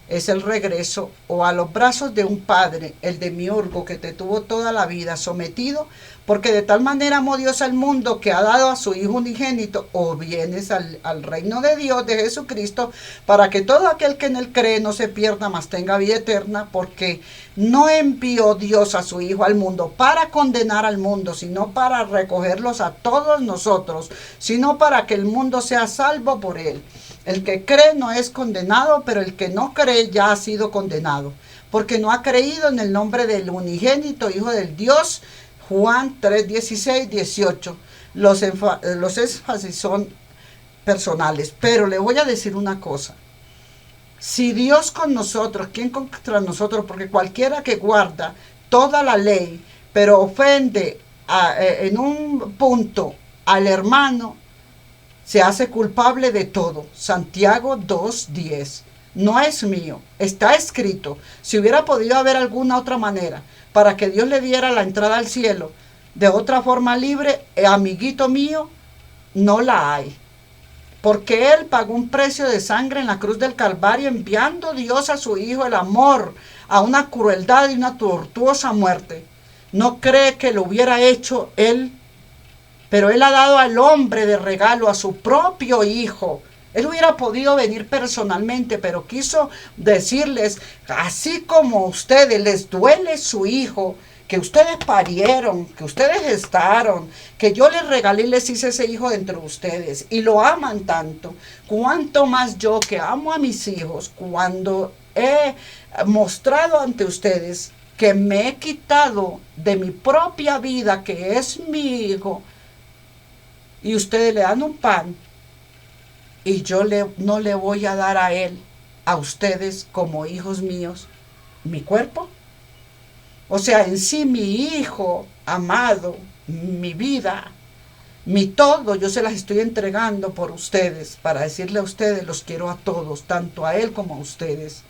es el regreso, o a los brazos de un padre, el demiurgo que te tuvo toda la vida sometido, porque de tal manera amó Dios al mundo que ha dado a su Hijo unigénito, o vienes al reino de Dios, de Jesucristo, para que todo aquel que en él cree no se pierda, mas tenga vida eterna, porque no envió Dios a su Hijo al mundo para condenar al mundo, sino para recogerlos a todos nosotros, sino para que el mundo sea salvo por él. El que cree no es condenado, pero el que no cree ya ha sido condenado, porque no ha creído en el nombre del unigénito Hijo del Dios. Juan 3, 16, 18. Los énfasis son personales, pero le voy a decir una cosa. Si Dios con nosotros, ¿quién contra nosotros? Porque cualquiera que guarda toda la ley, pero ofende en un punto al hermano, se hace culpable de todo. Santiago 2:10. No es mío, está escrito. Si hubiera podido haber alguna otra manera para que Dios le diera la entrada al cielo, De otra forma libre, amiguito mío, no la hay. Porque Él pagó un precio de sangre en la cruz del Calvario, enviando Dios a su Hijo el amor a una crueldad y una tortuosa muerte. No cree que lo hubiera hecho Él, pero Él ha dado al hombre de regalo a su propio Hijo. Él hubiera podido venir personalmente, pero quiso decirles, así como a ustedes les duele su Hijo, que ustedes parieron, que ustedes gestaron, que yo les regalé y les hice ese hijo dentro de ustedes y lo aman tanto, cuanto más yo que amo a mis hijos, cuando he mostrado ante ustedes que me he quitado de mi propia vida, que es mi hijo, y ustedes le dan un pan y yo no le voy a dar a él, a ustedes como hijos míos, mi cuerpo. O sea, en sí mi hijo amado, mi vida, mi todo, yo se las estoy entregando por ustedes, para decirle a ustedes, los quiero a todos, tanto a él como a ustedes.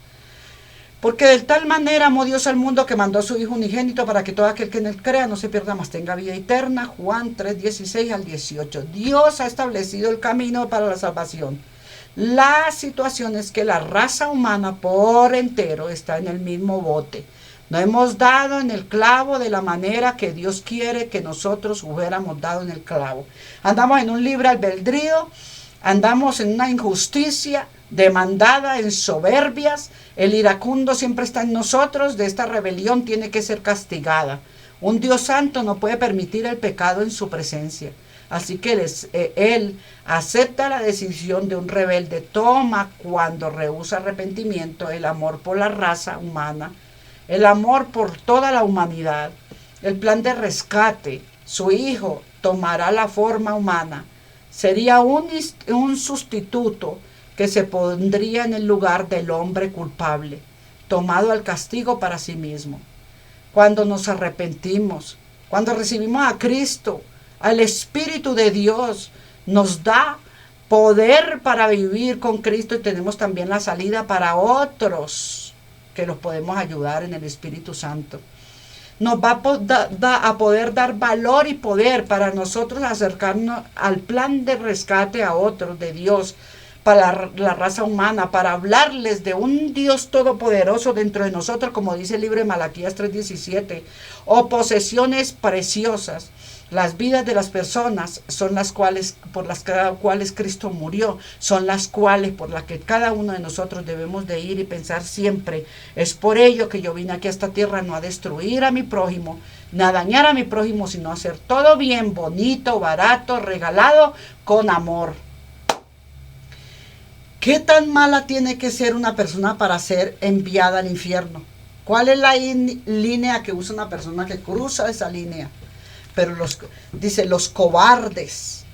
Porque de tal manera amó Dios al mundo que mandó a su Hijo unigénito para que todo aquel que en él crea no se pierda, mas tenga vida eterna. Juan 3:16 al 18. Dios ha establecido el camino para la salvación. La situación es que la raza humana por entero está en el mismo bote. No hemos dado en el clavo de la manera que Dios quiere que nosotros hubiéramos dado en el clavo. Andamos en un libre albedrío, andamos en una injusticia demandada, en soberbias. El iracundo siempre está en nosotros. De esta rebelión tiene que ser castigada. Un Dios santo no puede permitir el pecado en su presencia. Así que él acepta la decisión de un rebelde, toma cuando rehúsa arrepentimiento el amor por la raza humana, el amor por toda la humanidad, el plan de rescate. Su hijo tomará la forma humana. Sería un sustituto que se pondría en el lugar del hombre culpable, tomado al castigo para sí mismo. Cuando nos arrepentimos, cuando recibimos a Cristo, al Espíritu de Dios, nos da poder para vivir con Cristo y tenemos también la salida para otros que los podemos ayudar en el Espíritu Santo. Nos va a poder dar valor y poder para nosotros acercarnos al plan de rescate a otros de Dios, para la raza humana, para hablarles de un Dios todopoderoso dentro de nosotros, como dice el libro de Malaquías 3:17, o posesiones preciosas. Las vidas de las personas son las cuales, por las cuales Cristo murió, son las cuales por las que cada uno de nosotros debemos de ir y pensar siempre. Es por ello que yo vine aquí a esta tierra, no a destruir a mi prójimo, no a dañar a mi prójimo, sino a hacer todo bien, bonito, barato, regalado, con amor. ¿Qué tan mala tiene que ser una persona para ser enviada al infierno? ¿Cuál es la línea que usa una persona que cruza esa línea? Pero dice, los cobardes,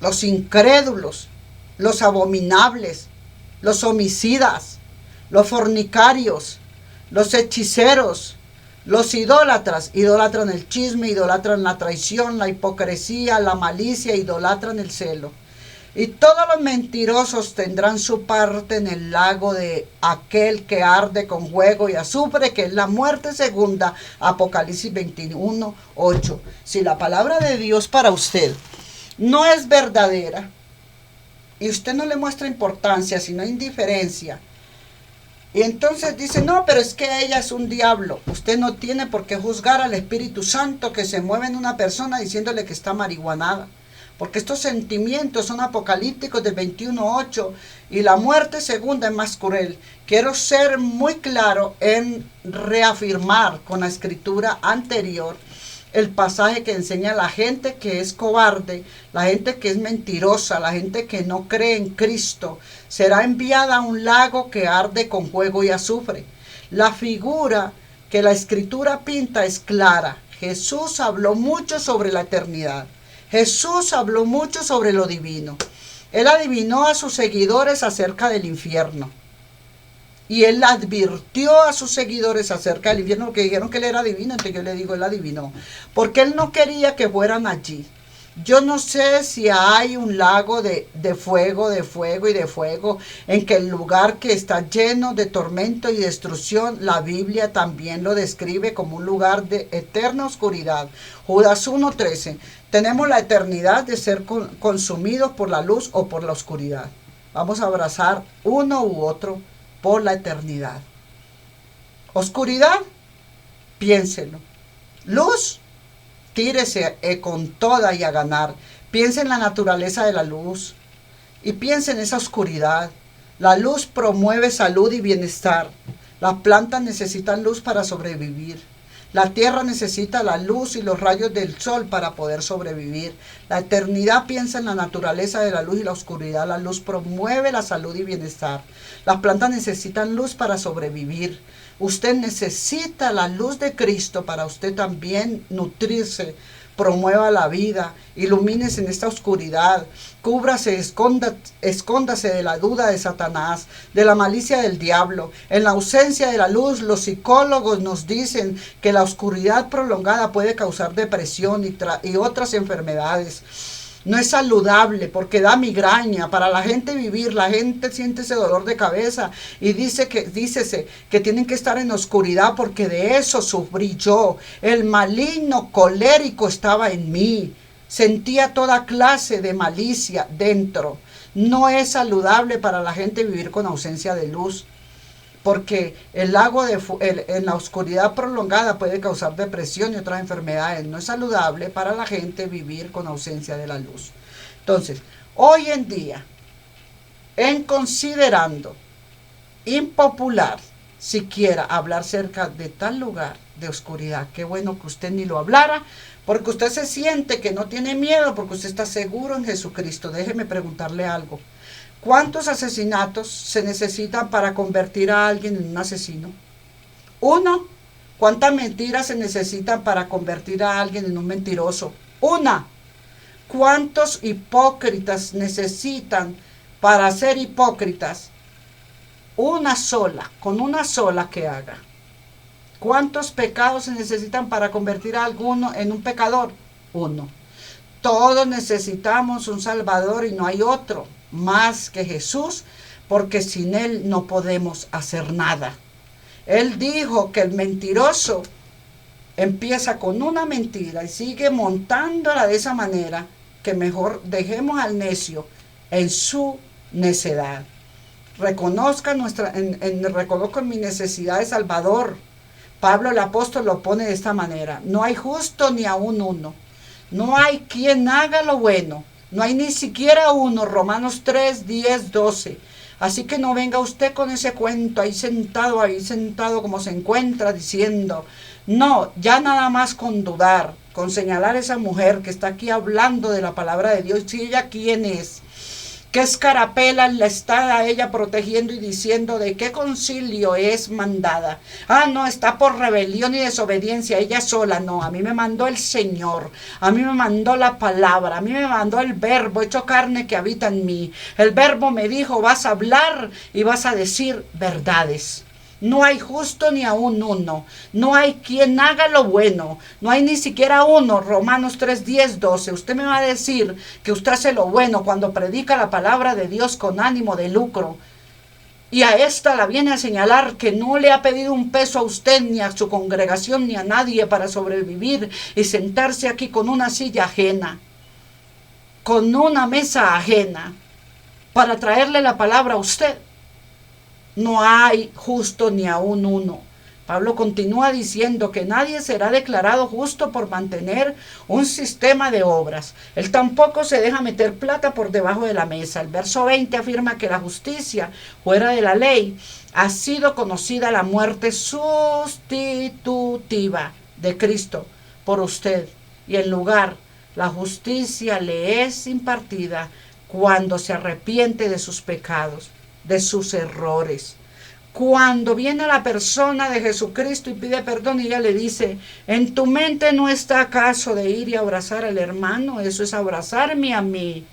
los incrédulos, los abominables, los homicidas, los fornicarios, los hechiceros, los idólatras, idolatran el chisme, idolatran la traición, la hipocresía, la malicia, idolatran el celo. Y todos los mentirosos tendrán su parte en el lago de aquel que arde con fuego y azufre, que es la muerte segunda. Apocalipsis 21:8. Si la palabra de Dios para usted no es verdadera y usted no le muestra importancia, sino indiferencia, y entonces dice, no, pero es que ella es un diablo. Usted no tiene por qué juzgar al Espíritu Santo que se mueve en una persona diciéndole que está marihuanada. Porque estos sentimientos son apocalípticos del 21:8 y la muerte segunda es más cruel. Quiero ser muy claro en reafirmar con la escritura anterior el pasaje que enseña a la gente que es cobarde, la gente que es mentirosa, la gente que no cree en Cristo, será enviada a un lago que arde con fuego y azufre. La figura que la escritura pinta es clara. Jesús habló mucho sobre la eternidad. Jesús habló mucho sobre lo divino. Él adivinó a sus seguidores acerca del infierno. Y él advirtió a sus seguidores acerca del infierno, porque dijeron que él era divino, entonces yo le digo, él adivinó. Porque él no quería que fueran allí. Yo no sé si hay un lago de fuego, de fuego y de fuego, en que el lugar que está lleno de tormento y destrucción, la Biblia también lo describe como un lugar de eterna oscuridad. Judas 1:13. Tenemos la eternidad de ser consumidos por la luz o por la oscuridad. Vamos a abrazar uno u otro por la eternidad. Oscuridad, piénselo. Luz, tírese con toda y a ganar. Piense en la naturaleza de la luz y piense en esa oscuridad. La luz promueve salud y bienestar. Las plantas necesitan luz para sobrevivir. La tierra necesita la luz y los rayos del sol para poder sobrevivir. La eternidad piensa en la naturaleza de la luz y la oscuridad. La luz promueve la salud y bienestar. Las plantas necesitan luz para sobrevivir. Usted necesita la luz de Cristo para usted también nutrirse. Promueva la vida, ilumínese en esta oscuridad, cúbrase, escóndase de la duda de Satanás, de la malicia del diablo. En la ausencia de la luz, los psicólogos nos dicen que la oscuridad prolongada puede causar depresión y otras enfermedades. No es saludable porque da migraña. Para la gente vivir, la gente siente ese dolor de cabeza y dícese que tienen que estar en oscuridad porque de eso sufrí yo. El maligno colérico estaba en mí. Sentía toda clase de malicia dentro. No es saludable para la gente vivir con ausencia de luz, porque el lago en la oscuridad prolongada puede causar depresión y otras enfermedades. No es saludable para la gente vivir con ausencia de la luz. Entonces, hoy en día, en considerando impopular siquiera hablar cerca de tal lugar de oscuridad, qué bueno que usted ni lo hablara, porque usted se siente que no tiene miedo, porque usted está seguro en Jesucristo. Déjeme preguntarle algo. ¿Cuántos asesinatos se necesitan para convertir a alguien en un asesino? Uno. ¿Cuántas mentiras se necesitan para convertir a alguien en un mentiroso? Una. ¿Cuántos hipócritas necesitan para ser hipócritas? Una sola, con una sola que haga. ¿Cuántos pecados se necesitan para convertir a alguno en un pecador? Uno. Todos necesitamos un Salvador y no hay otro más que Jesús, porque sin Él no podemos hacer nada. Él dijo que el mentiroso empieza con una mentira y sigue montándola de esa manera, que mejor dejemos al necio en su necedad. Reconozco en mi necesidad de Salvador. Pablo el apóstol lo pone de esta manera: no hay justo ni aún uno. No hay quien haga lo bueno. No hay ni siquiera uno. Romanos 3, 10, 12. Así que no venga usted con ese cuento ahí sentado como se encuentra diciendo, no, ya nada más con dudar, con señalar a esa mujer que está aquí hablando de la palabra de Dios. ¿Y ella quién es? ¿Qué escarapela la está a ella protegiendo y diciendo de qué concilio es mandada? Ah, no, está por rebelión y desobediencia, ella sola. No, a mí me mandó el Señor, a mí me mandó la palabra, a mí me mandó el verbo hecho carne que habita en mí. El verbo me dijo, vas a hablar y vas a decir verdades. No hay justo ni aún uno. No hay quien haga lo bueno. No hay ni siquiera uno. Romanos 3, 10, 12. Usted me va a decir que usted hace lo bueno cuando predica la palabra de Dios con ánimo de lucro. Y a esta la viene a señalar que no le ha pedido un peso a usted, ni a su congregación, ni a nadie para sobrevivir y sentarse aquí con una silla ajena, con una mesa ajena, para traerle la palabra a usted. No hay justo ni aún uno. Pablo continúa diciendo que nadie será declarado justo por mantener un sistema de obras. Él tampoco se deja meter plata por debajo de la mesa. El verso 20 afirma que la justicia fuera de la ley ha sido conocida la muerte sustitutiva de Cristo por usted. Y en lugar, la justicia le es impartida cuando se arrepiente de sus pecados, de sus errores. Cuando viene la persona de Jesucristo y pide perdón, y ella le dice, ¿en tu mente no está acaso de ir y abrazar al hermano? Eso es abrazarme a mí.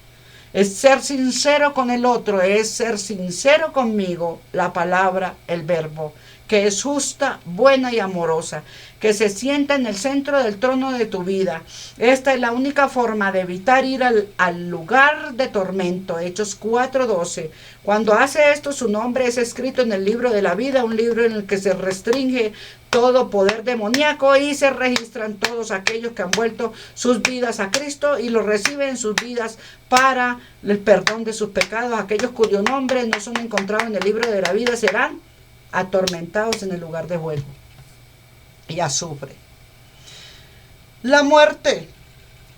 Es ser sincero con el otro, es ser sincero conmigo. La palabra, el verbo que es justa, buena y amorosa, que se sienta en el centro del trono de tu vida. Esta es la única forma de evitar ir al lugar de tormento. Hechos 4:12. Cuando hace esto, su nombre es escrito en el libro de la vida, un libro en el que se restringe todo poder demoníaco y se registran todos aquellos que han vuelto sus vidas a Cristo y lo reciben en sus vidas para el perdón de sus pecados. Aquellos cuyos nombres no son encontrados en el libro de la vida serán atormentados en el lugar de fuego y azufre. La muerte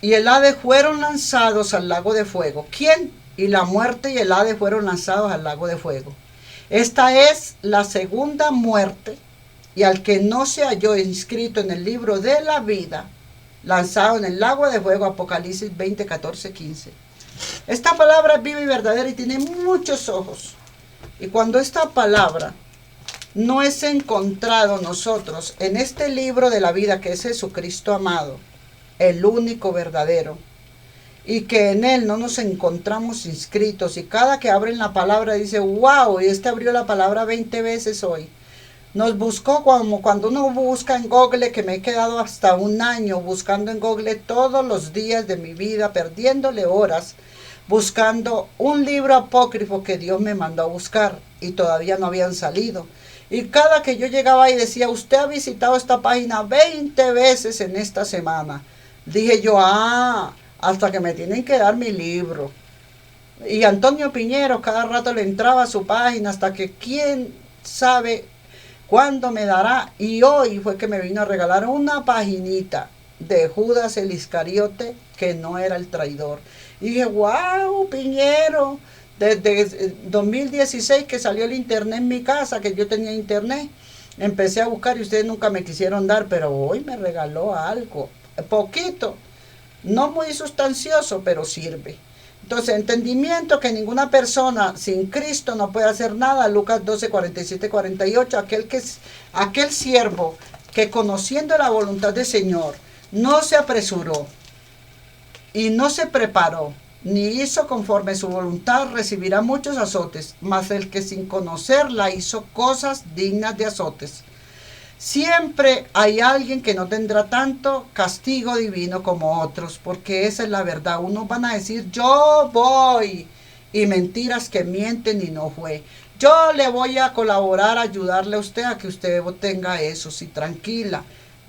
y el Hades fueron lanzados al lago de fuego. ¿Quién? Y la muerte y el Hades fueron lanzados al lago de fuego. Esta es la segunda muerte, y al que no se halló inscrito en el libro de la vida, lanzado en el lago de fuego. Apocalipsis 20, 14, 15. Esta palabra es viva y verdadera y tiene muchos ojos. Y cuando esta palabra no es encontrado nosotros en este libro de la vida, que es Jesucristo amado, el único verdadero, y que en él no nos encontramos inscritos, y cada que abren la palabra dice, wow, y este abrió la palabra 20 veces hoy. Nos buscó como cuando uno busca en Google, que me he quedado hasta un año buscando en Google todos los días de mi vida, perdiéndole horas, buscando un libro apócrifo que Dios me mandó a buscar, y todavía no habían salido. Y cada que yo llegaba y decía, usted ha visitado esta página 20 veces en esta semana. Dije yo, hasta que me tienen que dar mi libro. Y Antonio Piñero cada rato le entraba a su página hasta que quién sabe cuándo me dará. Y hoy fue que me vino a regalar una paginita de Judas el Iscariote, que no era el traidor. Y dije, wow, Piñero. Desde 2016 que salió el internet en mi casa, que yo tenía internet, empecé a buscar y ustedes nunca me quisieron dar, pero hoy me regaló algo, poquito, no muy sustancioso, pero sirve. Entonces, entendimiento que ninguna persona sin Cristo no puede hacer nada. Lucas 12, 47, 48, aquel siervo que conociendo la voluntad del Señor, no se apresuró y no se preparó, ni hizo conforme su voluntad, recibirá muchos azotes, mas el que sin conocerla hizo cosas dignas de azotes. Siempre hay alguien que no tendrá tanto castigo divino como otros, porque esa es la verdad. Unos van a decir, yo voy, y mentiras que mienten y no fue. Yo le voy a colaborar, a ayudarle a usted a que usted obtenga eso, sí, tranquila,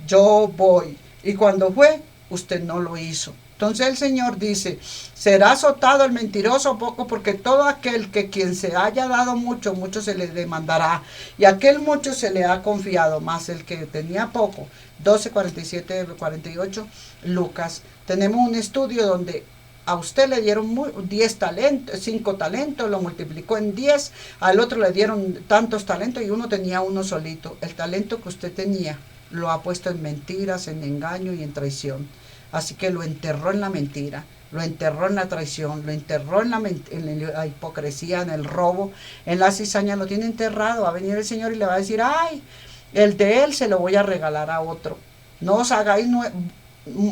yo voy. Y cuando fue, usted no lo hizo. Entonces el Señor dice, será azotado el mentiroso poco, porque todo aquel que quien se haya dado mucho, mucho se le demandará, y aquel mucho se le ha confiado, más el que tenía poco. 12, 47, 48, Lucas. Tenemos un estudio donde a usted le dieron 10 talentos, 5 talentos, lo multiplicó en 10, al otro le dieron tantos talentos y uno tenía uno solito. El talento que usted tenía lo ha puesto en mentiras, en engaño y en traición. Así que lo enterró en la mentira, lo enterró en la traición, lo enterró en la hipocresía, en el robo, en la cizaña, lo tiene enterrado. Va a venir el Señor y le va a decir, ay, el de él se lo voy a regalar a otro. No os hagáis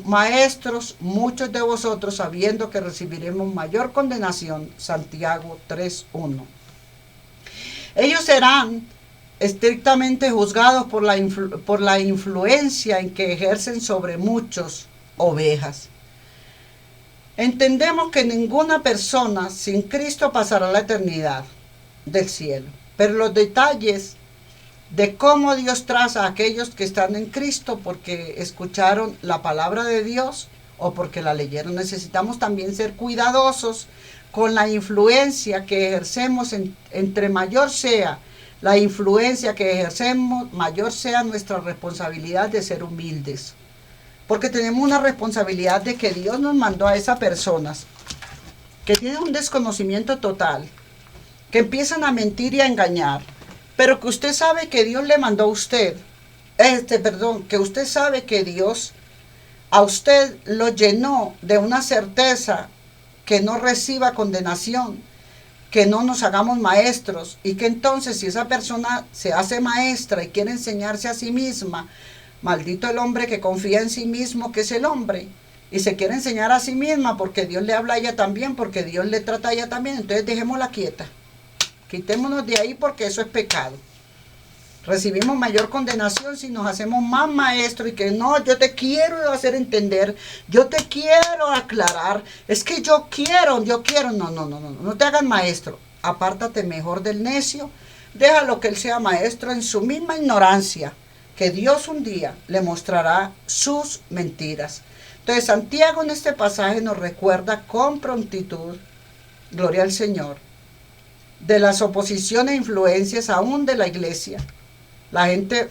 maestros, muchos de vosotros, sabiendo que recibiremos mayor condenación. Santiago 3:1. Ellos serán estrictamente juzgados por la influencia en que ejercen sobre muchos ovejas. Entendemos que ninguna persona sin Cristo pasará la eternidad del cielo, pero los detalles de cómo Dios traza a aquellos que están en Cristo porque escucharon la palabra de Dios o porque la leyeron. Necesitamos también ser cuidadosos con la influencia que ejercemos. Entre mayor sea la influencia que ejercemos, mayor sea nuestra responsabilidad de ser humildes. Porque tenemos una responsabilidad de que Dios nos mandó a esas personas que tienen un desconocimiento total, que empiezan a mentir y a engañar, pero que usted sabe que Dios le mandó a usted, que usted sabe que Dios a usted lo llenó de una certeza que no reciba condenación, que no nos hagamos maestros, y que entonces si esa persona se hace maestra y quiere enseñarse a sí misma, maldito el hombre que confía en sí mismo, que es el hombre, y se quiere enseñar a sí misma porque Dios le habla a ella también, porque Dios le trata a ella también. Entonces dejémosla quieta, quitémonos de ahí porque eso es pecado. recibimos mayor condenación si nos hacemos más maestros y que no, yo te quiero hacer entender, yo te quiero aclarar, es que yo quiero, no te hagas maestro, apártate mejor del necio, déjalo que él sea maestro en su misma ignorancia, que Dios un día le mostrará sus mentiras. Entonces Santiago en este pasaje nos recuerda con prontitud, gloria al Señor, de las oposiciones e influencias aún de la iglesia. La gente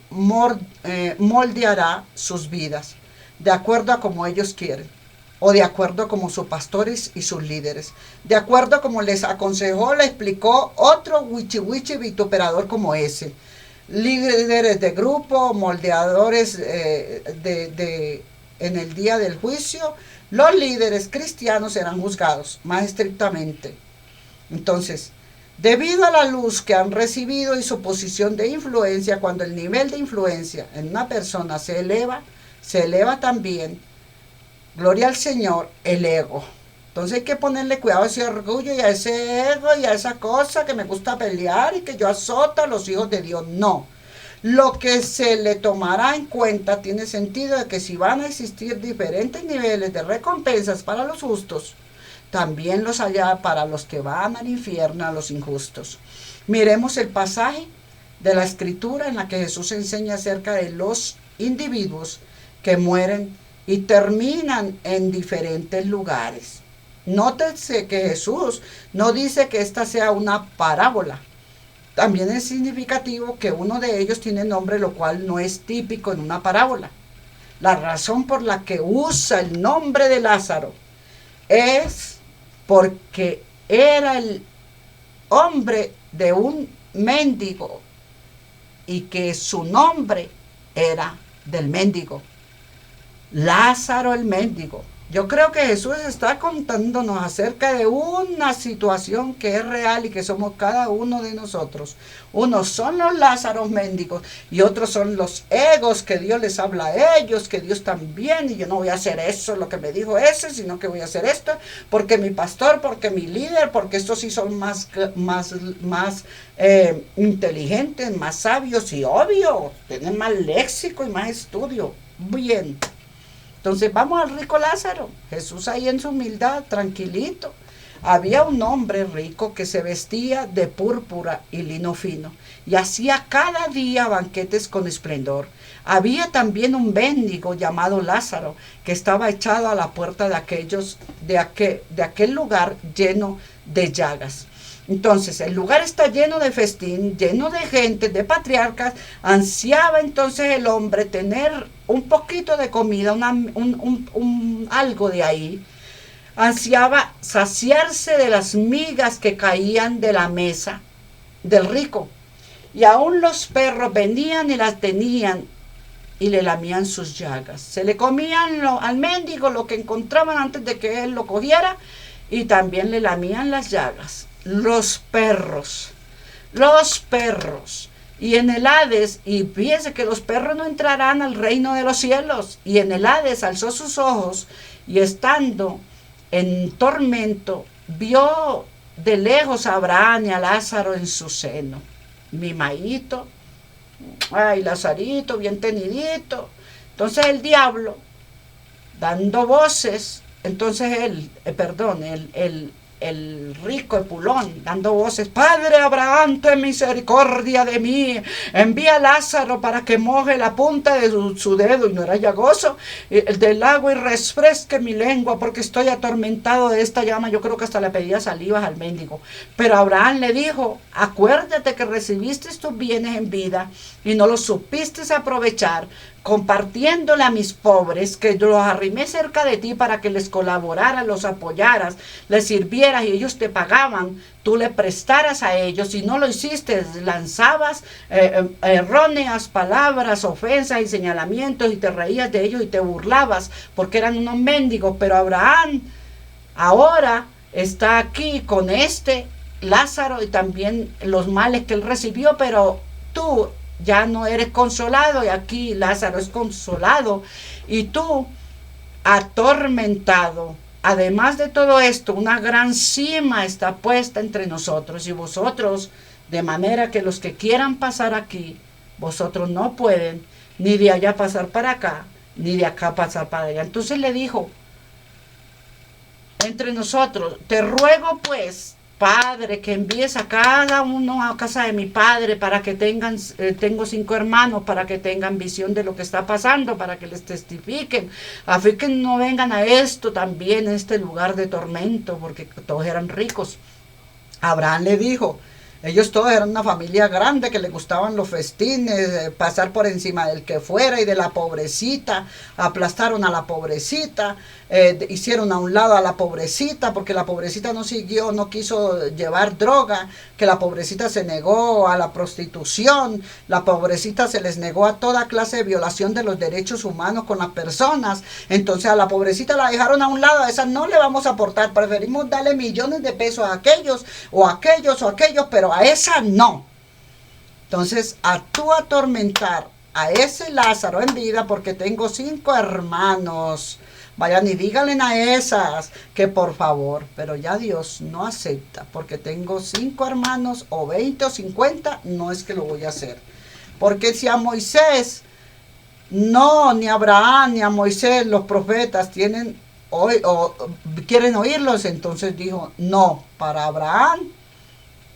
moldeará sus vidas de acuerdo a como ellos quieren, o de acuerdo a como sus pastores y sus líderes, de acuerdo a como les aconsejó, le explicó otro wichi vituperador como ese. Líderes de grupo, moldeadores en el día del juicio, los líderes cristianos serán juzgados más estrictamente. Entonces, debido a la luz que han recibido y su posición de influencia, cuando el nivel de influencia en una persona se eleva también, gloria al Señor, el ego. Entonces hay que ponerle cuidado a ese orgullo y a ese ego y a esa cosa que me gusta pelear y que yo azoto a los hijos de Dios. No. Lo que se le tomará en cuenta tiene sentido de que si van a existir diferentes niveles de recompensas para los justos, también los haya para los que van al infierno, a los injustos. Miremos el pasaje de la Escritura en la que Jesús enseña acerca de los individuos que mueren y terminan en diferentes lugares. Nótense que Jesús no dice que esta sea una parábola. También es significativo que uno de ellos tiene nombre, lo cual no es típico en una parábola. La razón por la que usa el nombre de Lázaro es porque era el hombre de un mendigo y que su nombre era del mendigo. Lázaro el mendigo. Yo creo que Jesús está contándonos acerca de una situación que es real y que somos cada uno de nosotros. Unos son los Lázaros mendigos y otros son los egos que Dios les habla a ellos, que Dios también, y yo no voy a hacer eso, lo que me dijo ese, sino que voy a hacer esto, porque mi pastor, porque mi líder, porque estos sí son más inteligentes, más sabios y obvio, tienen más léxico y más estudio. Bien. Entonces vamos al rico Lázaro. Jesús ahí en su humildad, tranquilito. Había un hombre rico que se vestía de púrpura y lino fino y hacía cada día banquetes con esplendor. Había también un mendigo llamado Lázaro que estaba echado a la puerta de aquel lugar lleno de llagas. Entonces el lugar está lleno de festín, lleno de gente, de patriarcas. Ansiaba entonces el hombre tener un poquito de comida, algo de ahí. Ansiaba saciarse de las migas que caían de la mesa del rico. Y aún los perros venían y las tenían y le lamían sus llagas. Se le comían al mendigo lo que encontraban antes de que él lo cogiera y también le lamían las llagas. Los perros, y en el Hades, y fíjese que los perros no entrarán al reino de los cielos, y en el Hades alzó sus ojos, y estando en tormento, vio de lejos a Abraham y a Lázaro en su seno, mimadito, ay, Lazarito, bien tenidito. Entonces el diablo, dando voces, entonces el rico Epulón, dando voces: Padre Abraham, ten misericordia de mí, envía a Lázaro para que moje la punta de su dedo, y no era llagoso, del agua, y refresque mi lengua, porque estoy atormentado de esta llama. Yo creo que hasta le pedía salivas al mendigo. Pero Abraham le dijo: acuérdate que recibiste tus bienes en vida y no los supiste aprovechar, compartiéndole a mis pobres, que los arrimé cerca de ti para que les colaboraras, los apoyaras, les sirvieras y ellos te pagaban, tú le prestaras a ellos. Si no lo hiciste, lanzabas erróneas palabras, ofensas y señalamientos, y te reías de ellos y te burlabas porque eran unos mendigos. Pero Abraham ahora está aquí con este Lázaro y también los males que él recibió, pero tú ya no eres consolado, y aquí Lázaro es consolado y tú atormentado. Además de todo esto, una gran cima está puesta entre nosotros y vosotros, de manera que los que quieran pasar aquí vosotros no pueden ni de allá pasar para acá, ni de acá pasar para allá. Entonces le dijo, entre nosotros, te ruego pues, Padre, que envíes a cada uno a casa de mi padre para que tengo 5 hermanos, para que tengan visión de lo que está pasando, para que les testifiquen, a fin que no vengan a esto también, a este lugar de tormento, porque todos eran ricos. Abraham le dijo, ellos todos eran una familia grande que le gustaban los festines, pasar por encima del que fuera y de la pobrecita, aplastaron a la pobrecita, hicieron a un lado a la pobrecita porque la pobrecita no siguió, no quiso llevar droga, que la pobrecita se negó a la prostitución, la pobrecita se les negó a toda clase de violación de los derechos humanos con las personas. Entonces a la pobrecita la dejaron a un lado, a esa no le vamos a aportar, preferimos darle millones de pesos a aquellos o a aquellos o a aquellos, pero a esa no. Entonces a tú atormentar a ese Lázaro en vida, porque tengo 5 hermanos, vayan y díganle a esas que por favor, pero ya Dios no acepta, porque tengo 5 hermanos o 20 o 50, no es que lo voy a hacer. Porque si a Moisés, no, ni a Abraham, ni a Moisés, los profetas quieren oírlos, entonces dijo, no, para Abraham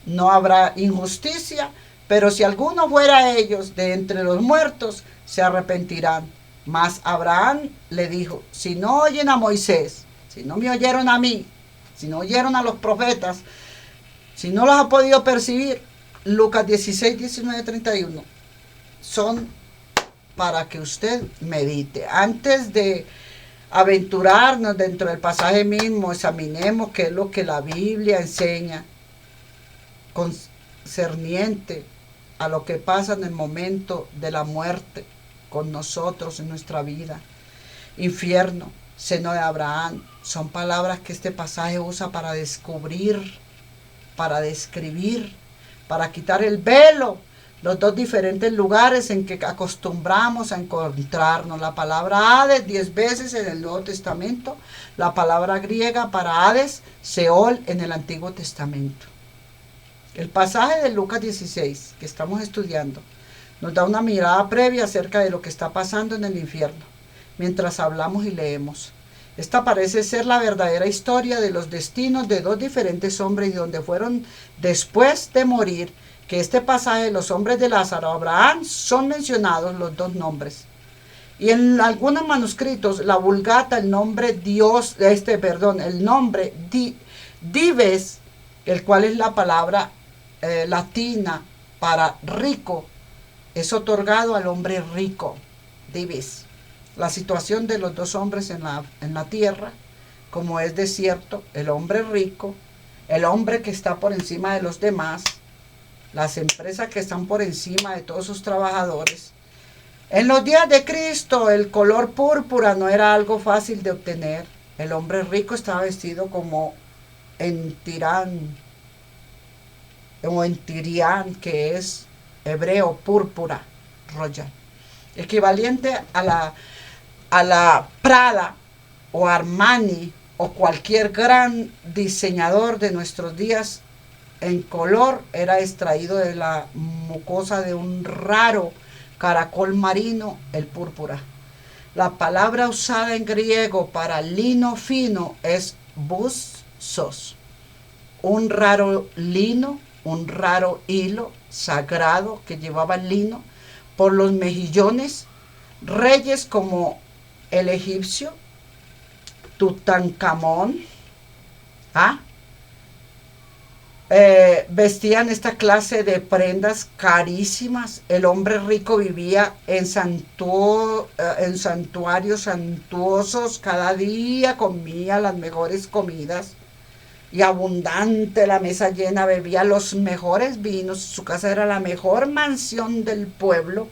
no habrá injusticia, pero si alguno fuera a ellos de entre los muertos, se arrepentirán. Mas Abraham le dijo, si no oyen a Moisés, si no me oyeron a mí, si no oyeron a los profetas, si no los ha podido percibir, Lucas 16, 19, 31, son para que usted medite. Antes de aventurarnos dentro del pasaje mismo, examinemos qué es lo que la Biblia enseña concerniente a lo que pasa en el momento de la muerte con nosotros en nuestra vida. Infierno, seno de Abraham, son palabras que este pasaje usa para descubrir, para describir, para quitar el velo, los dos diferentes lugares en que acostumbramos a encontrarnos. La palabra Hades 10 veces en el Nuevo Testamento, la palabra griega para Hades, Seol en el Antiguo Testamento. El pasaje de Lucas 16 que estamos estudiando nos da una mirada previa acerca de lo que está pasando en el infierno, mientras hablamos y leemos. Esta parece ser la verdadera historia de los destinos de 2 diferentes hombres y donde fueron después de morir, que este pasaje de los hombres de Lázaro, Abraham, son mencionados los 2 nombres. Y en algunos manuscritos, la Vulgata, el nombre el nombre dives, el cual es la palabra latina para rico, es otorgado al hombre rico, divis. La situación de los 2 hombres en la tierra, como es desierto, el hombre rico, el hombre que está por encima de los demás, las empresas que están por encima de todos sus trabajadores. En los días de Cristo, el color púrpura no era algo fácil de obtener. El hombre rico estaba vestido como en Tirán, o en Tirián, que es hebreo, púrpura, royal, equivalente a la Prada o Armani o cualquier gran diseñador de nuestros días. En color era extraído de la mucosa de un raro caracol marino, el púrpura. La palabra usada en griego para lino fino es buzos, un raro lino, un raro hilo sagrado que llevaba el lino por los mejillones. Reyes como el egipcio Tutankamón vestían esta clase de prendas carísimas. El hombre rico vivía en santuarios suntuosos, cada día comía las mejores comidas y abundante, la mesa llena, bebía los mejores vinos, su casa era la mejor mansión del pueblo.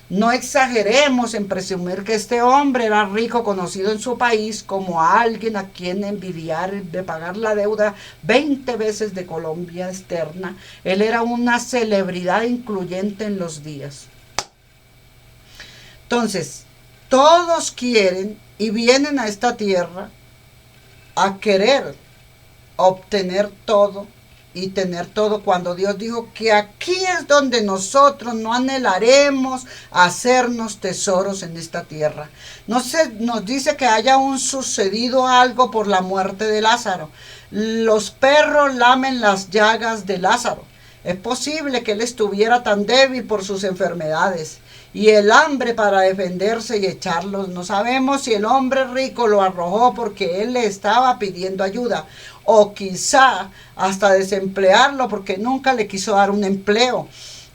No exageremos en presumir que este hombre era rico, conocido en su país como alguien a quien envidiar de pagar la deuda 20 veces de Colombia externa. Él era una celebridad incluyente en los días. Entonces, todos quieren y vienen a esta tierra a querer obtener todo y tener todo, cuando Dios dijo que aquí es donde nosotros no anhelaremos hacernos tesoros en esta tierra. No se nos dice que haya un sucedido algo por la muerte de Lázaro. Los perros lamen las llagas de Lázaro. Es posible que él estuviera tan débil por sus enfermedades y el hambre para defenderse y echarlos. No sabemos si el hombre rico lo arrojó porque él le estaba pidiendo ayuda, o quizá hasta desemplearlo porque nunca le quiso dar un empleo.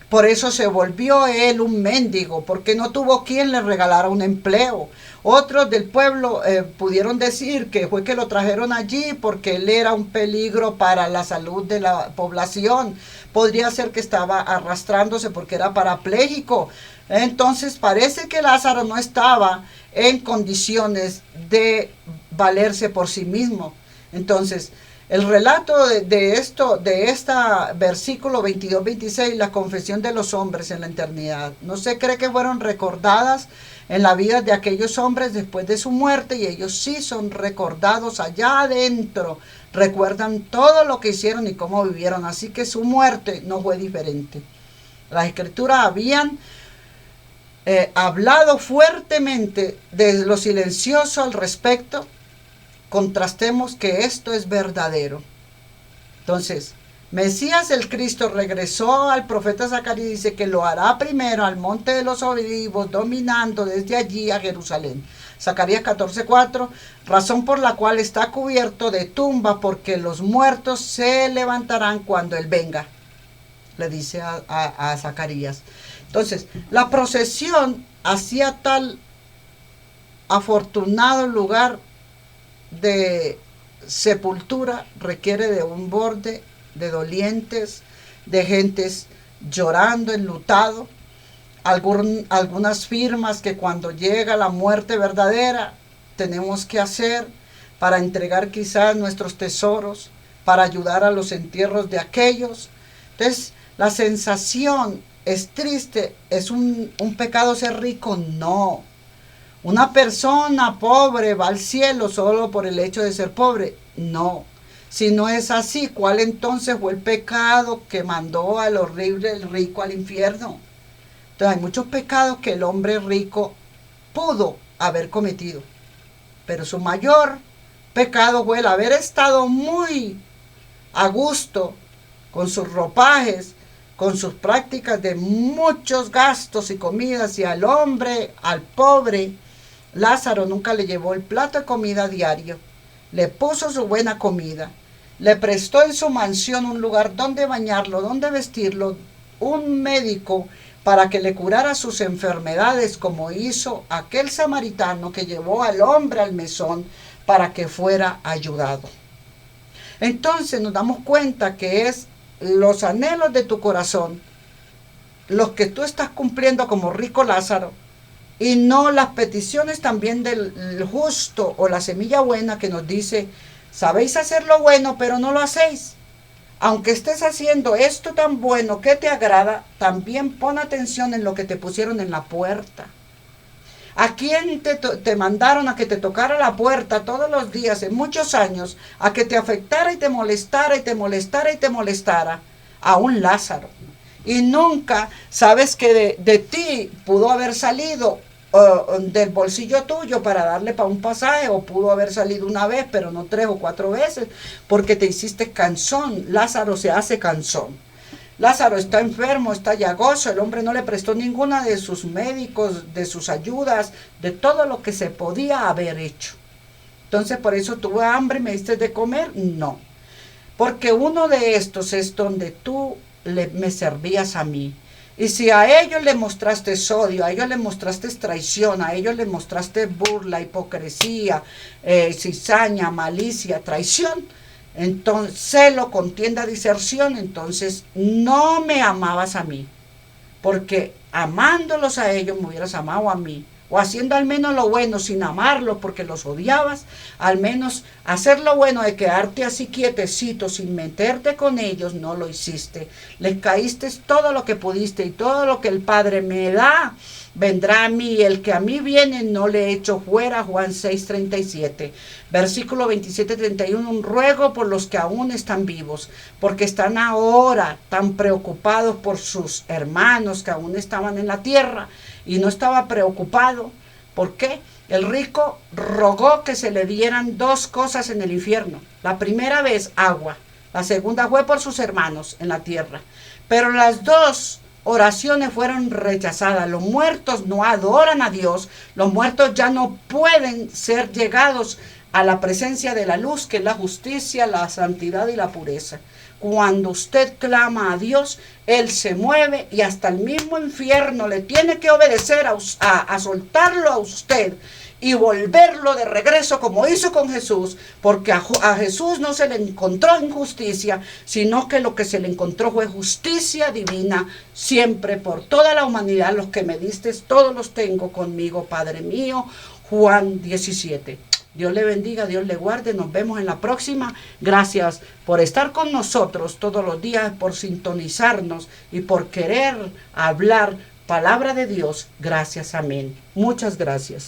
Por eso se volvió él un mendigo, porque no tuvo quien le regalara un empleo. Otros del pueblo pudieron decir que fue que lo trajeron allí porque él era un peligro para la salud de la población. Podría ser que estaba arrastrándose porque era parapléjico. Entonces parece que Lázaro no estaba en condiciones de valerse por sí mismo. Entonces, el relato de este versículo 22-26, la confesión de los hombres en la eternidad, no se cree que fueron recordadas en la vida de aquellos hombres después de su muerte, y ellos sí son recordados allá adentro, recuerdan todo lo que hicieron y cómo vivieron, así que su muerte no fue diferente. Las escrituras habían hablado fuertemente de lo silencioso al respecto. Contrastemos que esto es verdadero. Entonces, Mesías el Cristo regresó al profeta Zacarías y dice que lo hará primero al monte de los olivos, dominando desde allí a Jerusalén. Zacarías 14:4, razón por la cual está cubierto de tumba, porque los muertos se levantarán cuando él venga, le dice a Zacarías. Entonces, la procesión hacia tal afortunado lugar de sepultura requiere de un borde de dolientes, de gentes llorando, enlutado, algunas firmas que cuando llega la muerte verdadera tenemos que hacer para entregar quizás nuestros tesoros, para ayudar a los entierros de aquellos. Entonces, la sensación es triste. ¿Es un pecado ser rico? No. ¿Una persona pobre va al cielo solo por el hecho de ser pobre? No. Si no es así, ¿cuál entonces fue el pecado que mandó al horrible el rico al infierno? Entonces hay muchos pecados que el hombre rico pudo haber cometido, pero su mayor pecado fue el haber estado muy a gusto con sus ropajes, con sus prácticas de muchos gastos y comidas, y al hombre, al pobre Lázaro nunca le llevó el plato de comida diario, le puso su buena comida, le prestó en su mansión un lugar donde bañarlo, donde vestirlo, un médico para que le curara sus enfermedades, como hizo aquel samaritano que llevó al hombre al mesón para que fuera ayudado. Entonces nos damos cuenta que es los anhelos de tu corazón los que tú estás cumpliendo como rico Lázaro, y no las peticiones también del justo o la semilla buena que nos dice: sabéis hacer lo bueno, pero no lo hacéis. Aunque estés haciendo esto tan bueno que te agrada, también pon atención en lo que te pusieron en la puerta. ¿A quién te mandaron a que te tocara la puerta todos los días en muchos años, a que te afectara y te molestara y te molestara y te molestara? A un Lázaro. Y nunca sabes que de ti pudo haber salido del bolsillo tuyo para darle para un pasaje, o pudo haber salido una vez, pero no 3 o 4 veces, porque te hiciste cansón. Lázaro se hace cansón. Lázaro está enfermo, está llagoso, el hombre no le prestó ninguna de sus médicos, de sus ayudas, de todo lo que se podía haber hecho. Entonces, por eso tuve hambre y me diste de comer. No, porque uno de estos es donde tú me servías a mí. Y si a ellos le mostraste odio, a ellos le mostraste traición, a ellos le mostraste burla, hipocresía, cizaña, malicia, traición, entonces celo, contienda, diserción, entonces no me amabas a mí, porque amándolos a ellos me hubieras amado a mí, o haciendo al menos lo bueno sin amarlos porque los odiabas, al menos hacer lo bueno de quedarte así quietecito sin meterte con ellos, no lo hiciste. Les caíste todo lo que pudiste, y todo lo que el Padre me da vendrá a mí, el que a mí viene no le echo fuera. Juan 6:37. Versículo 27-31, ruego por los que aún están vivos, porque están ahora tan preocupados por sus hermanos que aún estaban en la tierra, y no estaba preocupado. ¿Por qué? El rico rogó que se le dieran dos cosas en el infierno. La primera vez, agua. La segunda fue por sus hermanos en la tierra. Pero las dos oraciones fueron rechazadas. Los muertos no adoran a Dios. Los muertos ya no pueden ser llegados a la presencia de la luz, que es la justicia, la santidad y la pureza. Cuando usted clama a Dios, Él se mueve y hasta el mismo infierno le tiene que obedecer a soltarlo a usted y volverlo de regreso como hizo con Jesús, porque a Jesús no se le encontró injusticia, sino que lo que se le encontró fue justicia divina, siempre por toda la humanidad. Los que me diste, todos los tengo conmigo, Padre mío. Juan 17. Dios le bendiga, Dios le guarde, nos vemos en la próxima. Gracias por estar con nosotros todos los días, por sintonizarnos y por querer hablar palabra de Dios. Gracias, amén. Muchas gracias.